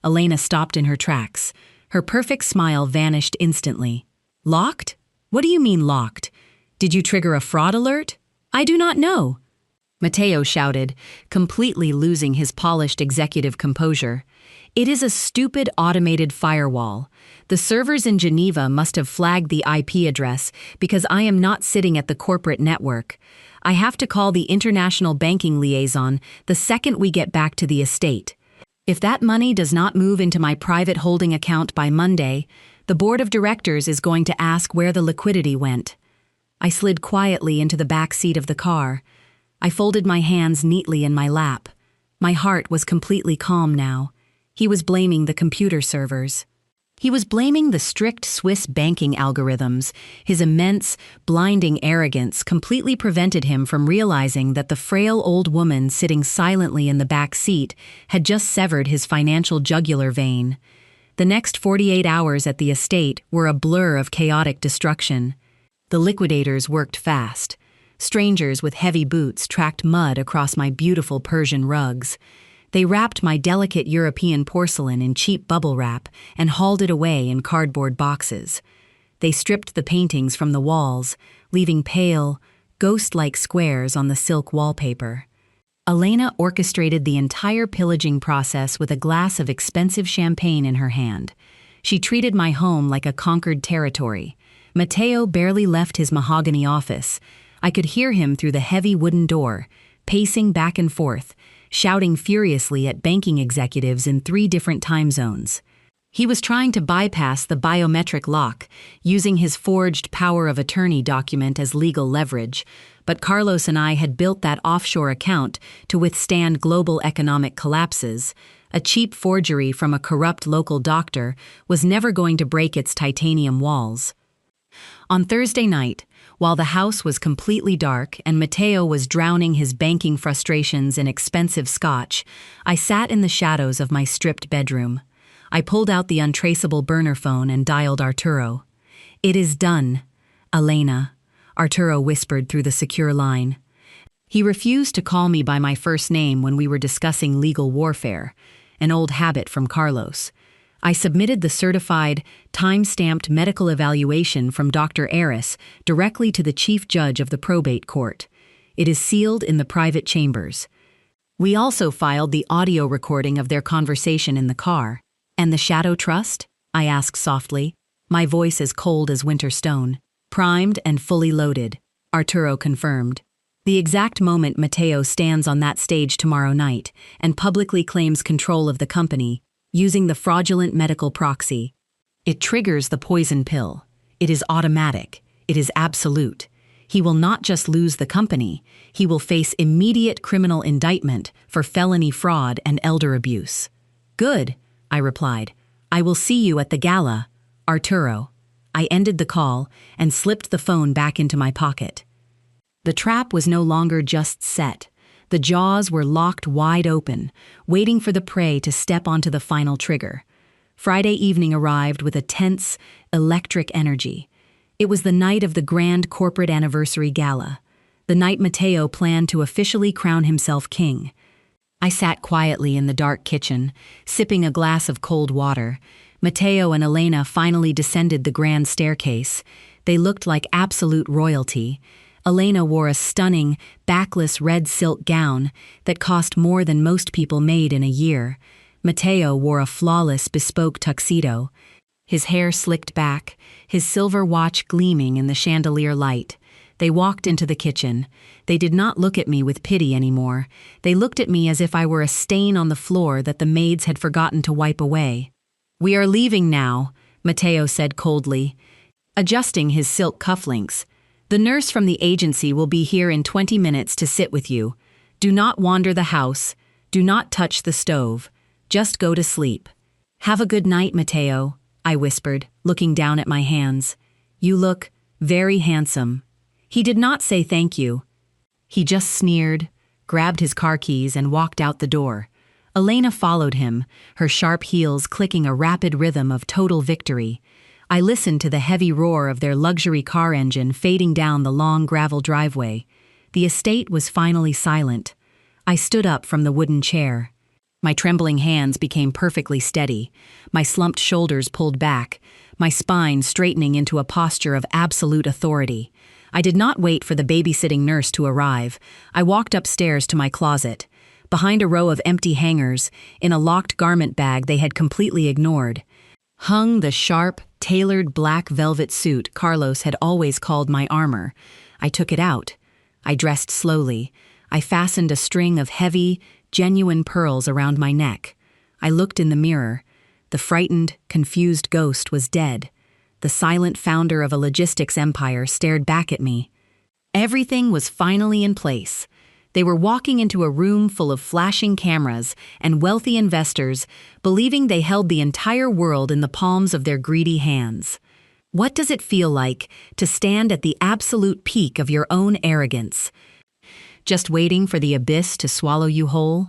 Elena stopped in her tracks. Her perfect smile vanished instantly. Locked? What do you mean locked? Did you trigger a fraud alert? I do not know. Mateo shouted, completely losing his polished executive composure. It is a stupid automated firewall. The servers in Geneva must have flagged the IP address because I am not sitting at the corporate network. I have to call the international banking liaison the second we get back to the estate. If that money does not move into my private holding account by Monday, the board of directors is going to ask where the liquidity went. I slid quietly into the back seat of the car. I folded my hands neatly in my lap. My heart was completely calm now. He was blaming the computer servers. He was blaming the strict Swiss banking algorithms. His immense, blinding arrogance completely prevented him from realizing that the frail old woman sitting silently in the back seat had just severed his financial jugular vein. The next 48 hours at the estate were a blur of chaotic destruction. The liquidators worked fast. Strangers with heavy boots tracked mud across my beautiful Persian rugs. They wrapped my delicate European porcelain in cheap bubble wrap and hauled it away in cardboard boxes. They stripped the paintings from the walls, leaving pale, ghost-like squares on the silk wallpaper. Elena orchestrated the entire pillaging process with a glass of expensive champagne in her hand. She treated my home like a conquered territory. Mateo barely left his mahogany office. I could hear him through the heavy wooden door, pacing back and forth, shouting furiously at banking executives in 3 different time zones. He was trying to bypass the biometric lock, using his forged power of attorney document as legal leverage, but Carlos and I had built that offshore account to withstand global economic collapses. A cheap forgery from a corrupt local doctor was never going to break its titanium walls. On Thursday night, while the house was completely dark and Mateo was drowning his banking frustrations in expensive scotch, I sat in the shadows of my stripped bedroom. I pulled out the untraceable burner phone and dialed Arturo. "It is done, Elena," Arturo whispered through the secure line. He refused to call me by my first name when we were discussing legal warfare, an old habit from Carlos. I submitted the certified, time-stamped medical evaluation from Dr. Aris directly to the chief judge of the probate court. It is sealed in the private chambers. We also filed the audio recording of their conversation in the car. "And the Shadow Trust?" I asked softly, my voice as cold as winter stone. "Primed and fully loaded," Arturo confirmed. "The exact moment Mateo stands on that stage tomorrow night and publicly claims control of the company, using the fraudulent medical proxy, it triggers the poison pill. It is automatic. It is absolute. He will not just lose the company, he will face immediate criminal indictment for felony fraud and elder abuse." "Good," I replied. "I will see you at the gala, Arturo." I ended the call and slipped the phone back into my pocket. The trap was no longer just set. The jaws were locked wide open, waiting for the prey to step onto the final trigger. Friday evening arrived with a tense, electric energy. It was the night of the grand corporate anniversary gala, the night Mateo planned to officially crown himself king. I sat quietly in the dark kitchen, sipping a glass of cold water. Mateo and Elena finally descended the grand staircase. They looked like absolute royalty. Elena wore a stunning, backless red silk gown that cost more than most people made in a year. Mateo wore a flawless, bespoke tuxedo, his hair slicked back, his silver watch gleaming in the chandelier light. They walked into the kitchen. They did not look at me with pity anymore. They looked at me as if I were a stain on the floor that the maids had forgotten to wipe away. "We are leaving now," Mateo said coldly, adjusting his silk cufflinks. "The nurse from the agency will be here in 20 minutes to sit with you. Do not wander the house. Do not touch the stove. Just go to sleep." "Have a good night, Mateo," I whispered, looking down at my hands. "You look very handsome." He did not say thank you. He just sneered, grabbed his car keys, and walked out the door. Elena followed him, her sharp heels clicking a rapid rhythm of total victory. I listened to the heavy roar of their luxury car engine fading down the long gravel driveway. The estate was finally silent. I stood up from the wooden chair. My trembling hands became perfectly steady, my slumped shoulders pulled back, my spine straightening into a posture of absolute authority. I did not wait for the babysitting nurse to arrive. I walked upstairs to my closet. Behind a row of empty hangers, in a locked garment bag they had completely ignored, hung the sharp, tailored black velvet suit Carlos had always called my armor. I took it out. I dressed slowly. I fastened a string of heavy, genuine pearls around my neck. I looked in the mirror. The frightened, confused ghost was dead. The silent founder of a logistics empire stared back at me. Everything was finally in place. They were walking into a room full of flashing cameras and wealthy investors, believing they held the entire world in the palms of their greedy hands. What does it feel like to stand at the absolute peak of your own arrogance? Just waiting for the abyss to swallow you whole?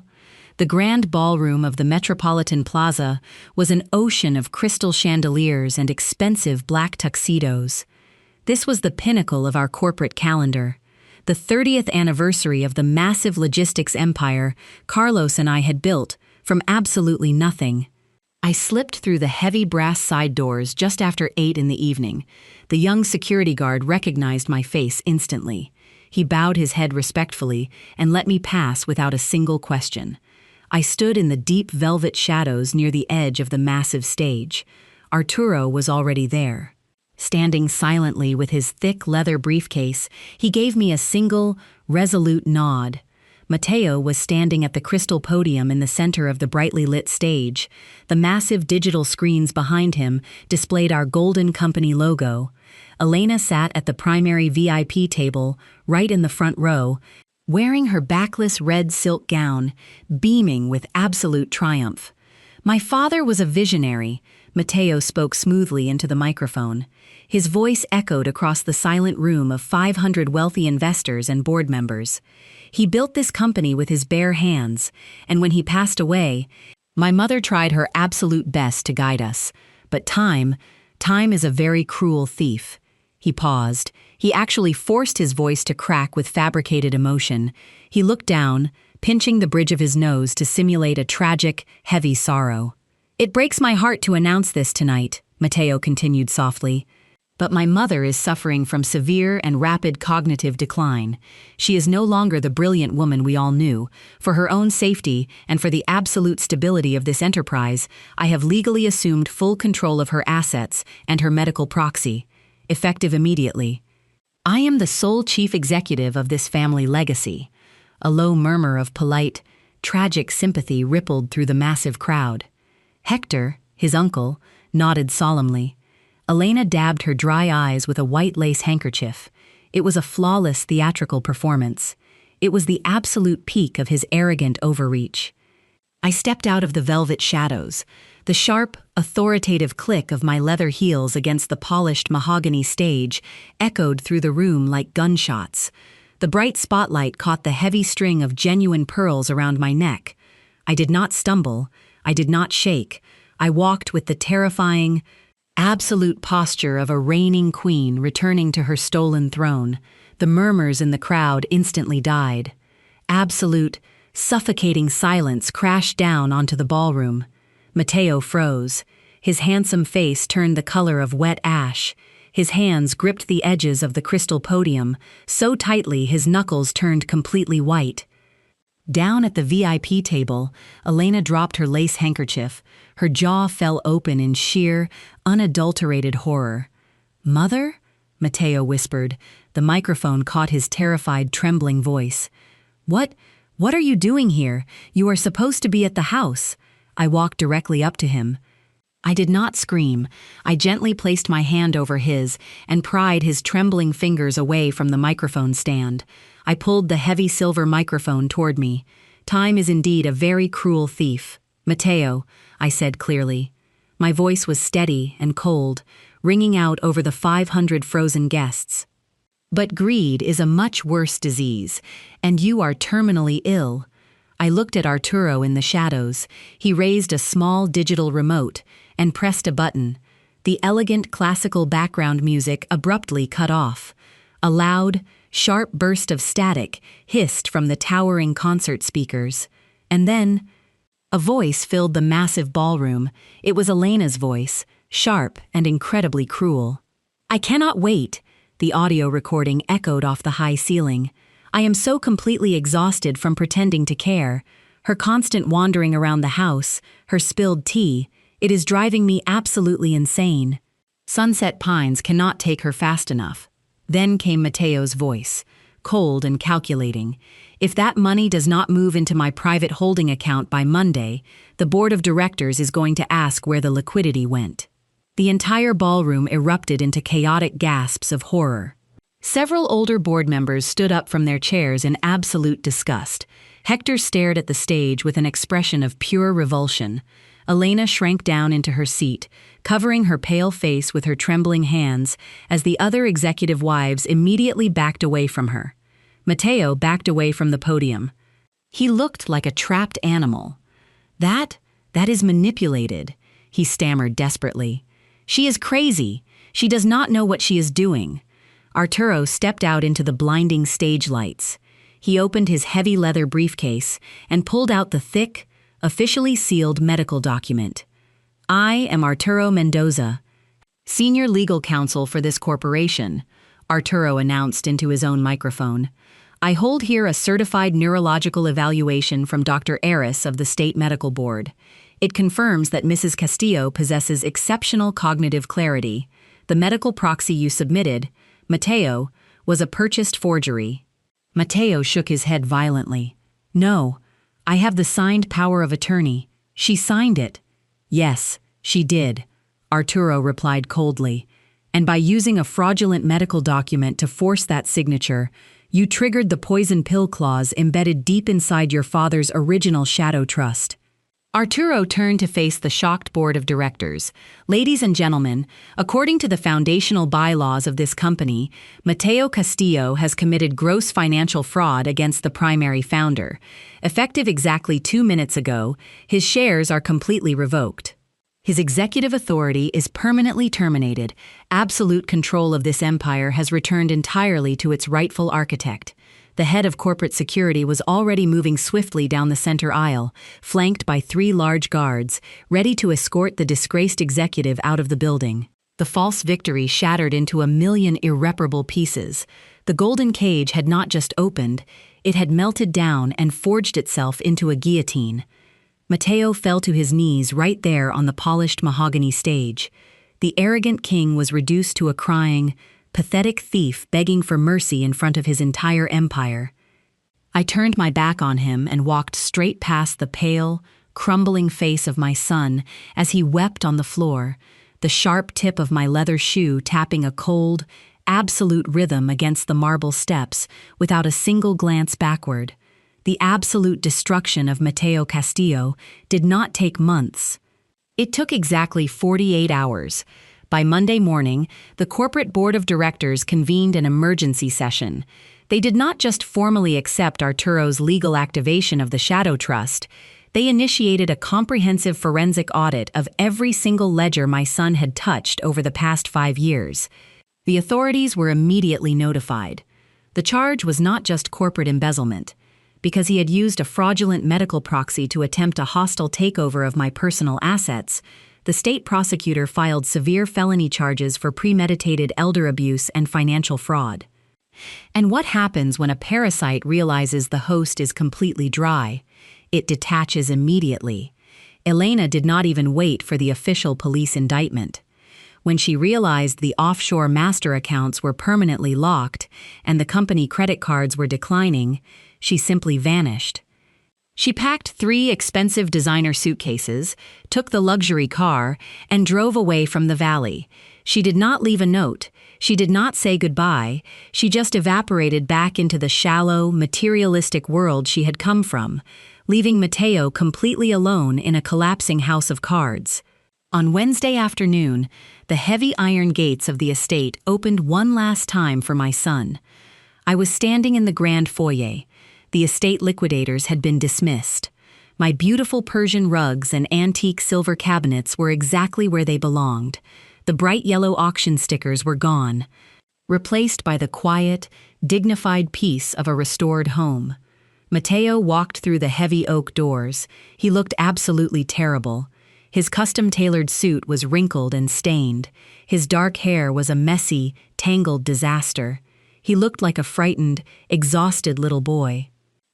The grand ballroom of the Metropolitan Plaza was an ocean of crystal chandeliers and expensive black tuxedos. This was the pinnacle of our corporate calendar. The 30th anniversary of the massive logistics empire Carlos and I had built from absolutely nothing. I slipped through the heavy brass side doors just after 8 in the evening. The young security guard recognized my face instantly. He bowed his head respectfully and let me pass without a single question. I stood in the deep velvet shadows near the edge of the massive stage. Arturo was already there. Standing silently with his thick leather briefcase, he gave me a single, resolute nod. Mateo was standing at the crystal podium in the center of the brightly lit stage. The massive digital screens behind him displayed our Golden Company logo. Elena sat at the primary VIP table, right in the front row, wearing her backless red silk gown, beaming with absolute triumph. My father was a visionary. Mateo spoke smoothly into the microphone. His voice echoed across the silent room of 500 wealthy investors and board members. He built this company with his bare hands, and when he passed away, my mother tried her absolute best to guide us. But time is a very cruel thief. He paused. He actually forced his voice to crack with fabricated emotion. He looked down, pinching the bridge of his nose to simulate a tragic, heavy sorrow. "It breaks my heart to announce this tonight," Mateo continued softly. "But my mother is suffering from severe and rapid cognitive decline. She is no longer the brilliant woman we all knew. For her own safety and for the absolute stability of this enterprise, I have legally assumed full control of her assets and her medical proxy, effective immediately. I am the sole chief executive of this family legacy." A low murmur of polite, tragic sympathy rippled through the massive crowd. Hector, his uncle, nodded solemnly. Elena dabbed her dry eyes with a white lace handkerchief. It was a flawless theatrical performance. It was the absolute peak of his arrogant overreach. I stepped out of the velvet shadows. The sharp, authoritative click of my leather heels against the polished mahogany stage echoed through the room like gunshots. The bright spotlight caught the heavy string of genuine pearls around my neck. I did not stumble. I did not shake. I walked with the terrifying, absolute posture of a reigning queen returning to her stolen throne. The murmurs in the crowd instantly died. Absolute, suffocating silence crashed down onto the ballroom. Mateo froze. His handsome face turned the color of wet ash. His hands gripped the edges of the crystal podium, so tightly his knuckles turned completely white. Down at the VIP table, Elena dropped her lace handkerchief. Her jaw fell open in sheer, unadulterated horror. "Mother?" Mateo whispered. The microphone caught his terrified, trembling voice. What are you doing here? You are supposed to be at the house." I walked directly up to him. I did not scream. I gently placed my hand over his and pried his trembling fingers away from the microphone stand. I pulled the heavy silver microphone toward me. "Time is indeed a very cruel thief. Mateo," I said clearly. My voice was steady and cold, ringing out over the 500 frozen guests. "But greed is a much worse disease, and you are terminally ill." I looked at Arturo in the shadows. He raised a small digital remote and pressed a button. The elegant classical background music abruptly cut off. A loud, sharp burst of static hissed from the towering concert speakers. And then, a voice filled the massive ballroom. It was Elena's voice, sharp and incredibly cruel. "I cannot wait," the audio recording echoed off the high ceiling. "I am so completely exhausted from pretending to care. Her constant wandering around the house, her spilled tea, it is driving me absolutely insane. Sunset Pines cannot take her fast enough." Then came Mateo's voice, cold and calculating. "If that money does not move into my private holding account by Monday, the board of directors is going to ask where the liquidity went." The entire ballroom erupted into chaotic gasps of horror. Several older board members stood up from their chairs in absolute disgust. Hector stared at the stage with an expression of pure revulsion. Elena shrank down into her seat, covering her pale face with her trembling hands, as the other executive wives immediately backed away from her. Mateo backed away from the podium. He looked like a trapped animal. That is manipulated," he stammered desperately. "She is crazy. She does not know what she is doing." Arturo stepped out into the blinding stage lights. He opened his heavy leather briefcase and pulled out the thick, officially sealed medical document. "I am Arturo Mendoza, senior legal counsel for this corporation," Arturo announced into his own microphone. "I hold here a certified neurological evaluation from Dr. Aris of the State Medical Board. It confirms that Mrs. Castillo possesses exceptional cognitive clarity. The medical proxy you submitted, Mateo, was a purchased forgery." Mateo shook his head violently. "No, I have the signed power of attorney. She signed it." "Yes, she did," Arturo replied coldly. "And by using a fraudulent medical document to force that signature, you triggered the poison pill clause embedded deep inside your father's original shadow trust." Arturo turned to face the shocked board of directors. "Ladies and gentlemen, according to the foundational bylaws of this company, Mateo Castillo has committed gross financial fraud against the primary founder. Effective exactly 2 minutes ago, his shares are completely revoked. His executive authority is permanently terminated. Absolute control of this empire has returned entirely to its rightful architect." The head of corporate security was already moving swiftly down the center aisle, flanked by 3 large guards, ready to escort the disgraced executive out of the building. The false victory shattered into a million irreparable pieces. The golden cage had not just opened, it had melted down and forged itself into a guillotine. Mateo fell to his knees right there on the polished mahogany stage. The arrogant king was reduced to a crying, pathetic thief begging for mercy in front of his entire empire. I turned my back on him and walked straight past the pale, crumbling face of my son as he wept on the floor, the sharp tip of my leather shoe tapping a cold, absolute rhythm against the marble steps without a single glance backward. The absolute destruction of Mateo Castillo did not take months. It took exactly 48 hours. By Monday morning, the corporate board of directors convened an emergency session. They did not just formally accept Arturo's legal activation of the Shadow Trust, they initiated a comprehensive forensic audit of every single ledger my son had touched over the past 5 years. The authorities were immediately notified. The charge was not just corporate embezzlement. Because he had used a fraudulent medical proxy to attempt a hostile takeover of my personal assets, the state prosecutor filed severe felony charges for premeditated elder abuse and financial fraud. And what happens when a parasite realizes the host is completely dry? It detaches immediately. Elena did not even wait for the official police indictment. When she realized the offshore master accounts were permanently locked and the company credit cards were declining, she simply vanished. She packed 3 expensive designer suitcases, took the luxury car, and drove away from the valley. She did not leave a note. She did not say goodbye. She just evaporated back into the shallow, materialistic world she had come from, leaving Mateo completely alone in a collapsing house of cards. On Wednesday afternoon, the heavy iron gates of the estate opened one last time for my son. I was standing in the grand foyer. The estate liquidators had been dismissed. My beautiful Persian rugs and antique silver cabinets were exactly where they belonged. The bright yellow auction stickers were gone, replaced by the quiet, dignified peace of a restored home. Mateo walked through the heavy oak doors. He looked absolutely terrible. His custom-tailored suit was wrinkled and stained. His dark hair was a messy, tangled disaster. He looked like a frightened, exhausted little boy.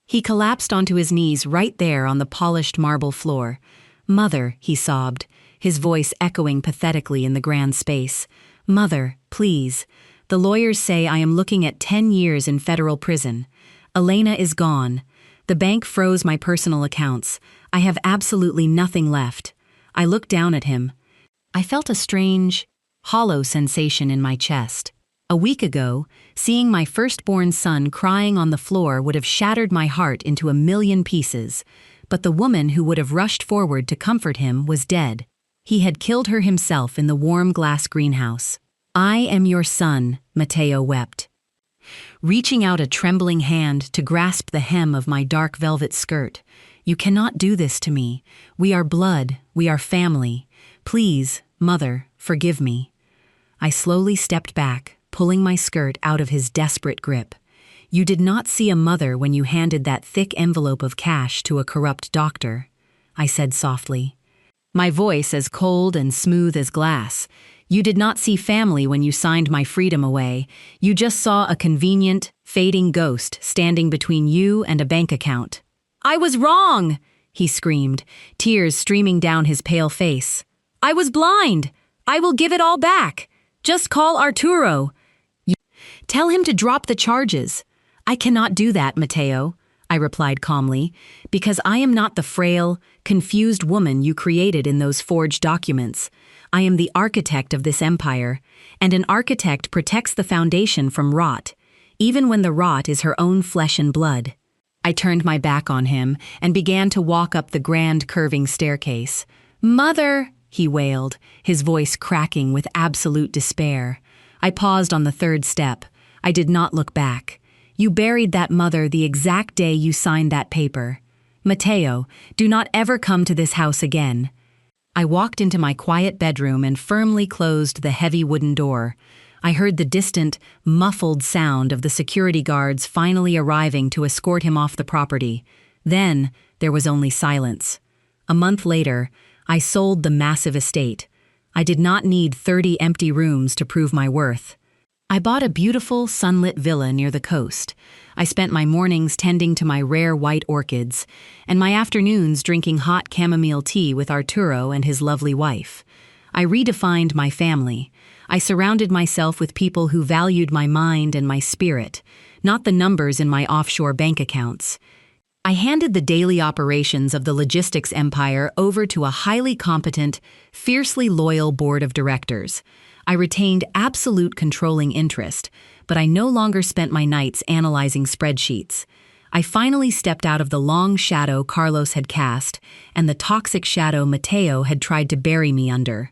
He collapsed onto his knees right there on the polished marble floor. "Mother," he sobbed, his voice echoing pathetically in the grand space. "Mother, please. The lawyers say I am looking at 10 years in federal prison. Elena is gone. The bank froze my personal accounts. I have absolutely nothing left." I looked down at him. I felt a strange, hollow sensation in my chest. A week ago, seeing my firstborn son crying on the floor would have shattered my heart into a million pieces, but the woman who would have rushed forward to comfort him was dead. He had killed her himself in the warm glass greenhouse. "I am your son," Mateo wept, reaching out a trembling hand to grasp the hem of my dark velvet skirt. "You cannot do this to me. We are blood, we are family. Please, Mother, forgive me." I slowly stepped back, pulling my skirt out of his desperate grip. "You did not see a mother when you handed that thick envelope of cash to a corrupt doctor," I said softly, my voice as cold and smooth as glass. "You did not see family when you signed my freedom away. You just saw a convenient, fading ghost standing between you and a bank account." "I was wrong!" he screamed, tears streaming down his pale face. "I was blind! I will give it all back! Just call Arturo. Tell him to drop the charges." "I cannot do that, Mateo," I replied calmly, "because I am not the frail, confused woman you created in those forged documents. I am the architect of this empire, and an architect protects the foundation from rot, even when the rot is her own flesh and blood." I turned my back on him and began to walk up the grand curving staircase. "Mother," he wailed, his voice cracking with absolute despair. I paused on the third step. I did not look back. "You buried that mother the exact day you signed that paper. Mateo, do not ever come to this house again." I walked into my quiet bedroom and firmly closed the heavy wooden door. I heard the distant, muffled sound of the security guards finally arriving to escort him off the property. Then, there was only silence. A month later, I sold the massive estate. I did not need 30 empty rooms to prove my worth. I bought a beautiful, sunlit villa near the coast. I spent my mornings tending to my rare white orchids, and my afternoons drinking hot chamomile tea with Arturo and his lovely wife. I redefined my family. I surrounded myself with people who valued my mind and my spirit, not the numbers in my offshore bank accounts. I handed the daily operations of the logistics empire over to a highly competent, fiercely loyal board of directors. I retained absolute controlling interest, but I no longer spent my nights analyzing spreadsheets. I finally stepped out of the long shadow Carlos had cast and the toxic shadow Mateo had tried to bury me under.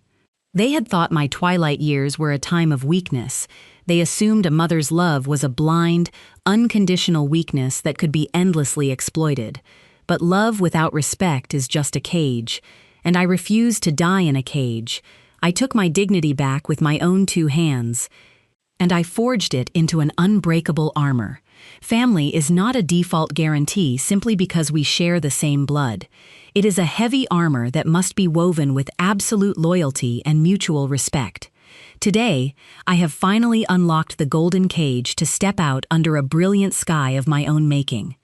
They had thought my twilight years were a time of weakness. They assumed a mother's love was a blind, unconditional weakness that could be endlessly exploited. But love without respect is just a cage, and I refused to die in a cage. I took my dignity back with my own 2 hands, and I forged it into an unbreakable armor. Family is not a default guarantee simply because we share the same blood. It is a heavy armor that must be woven with absolute loyalty and mutual respect. Today, I have finally unlocked the golden cage to step out under a brilliant sky of my own making.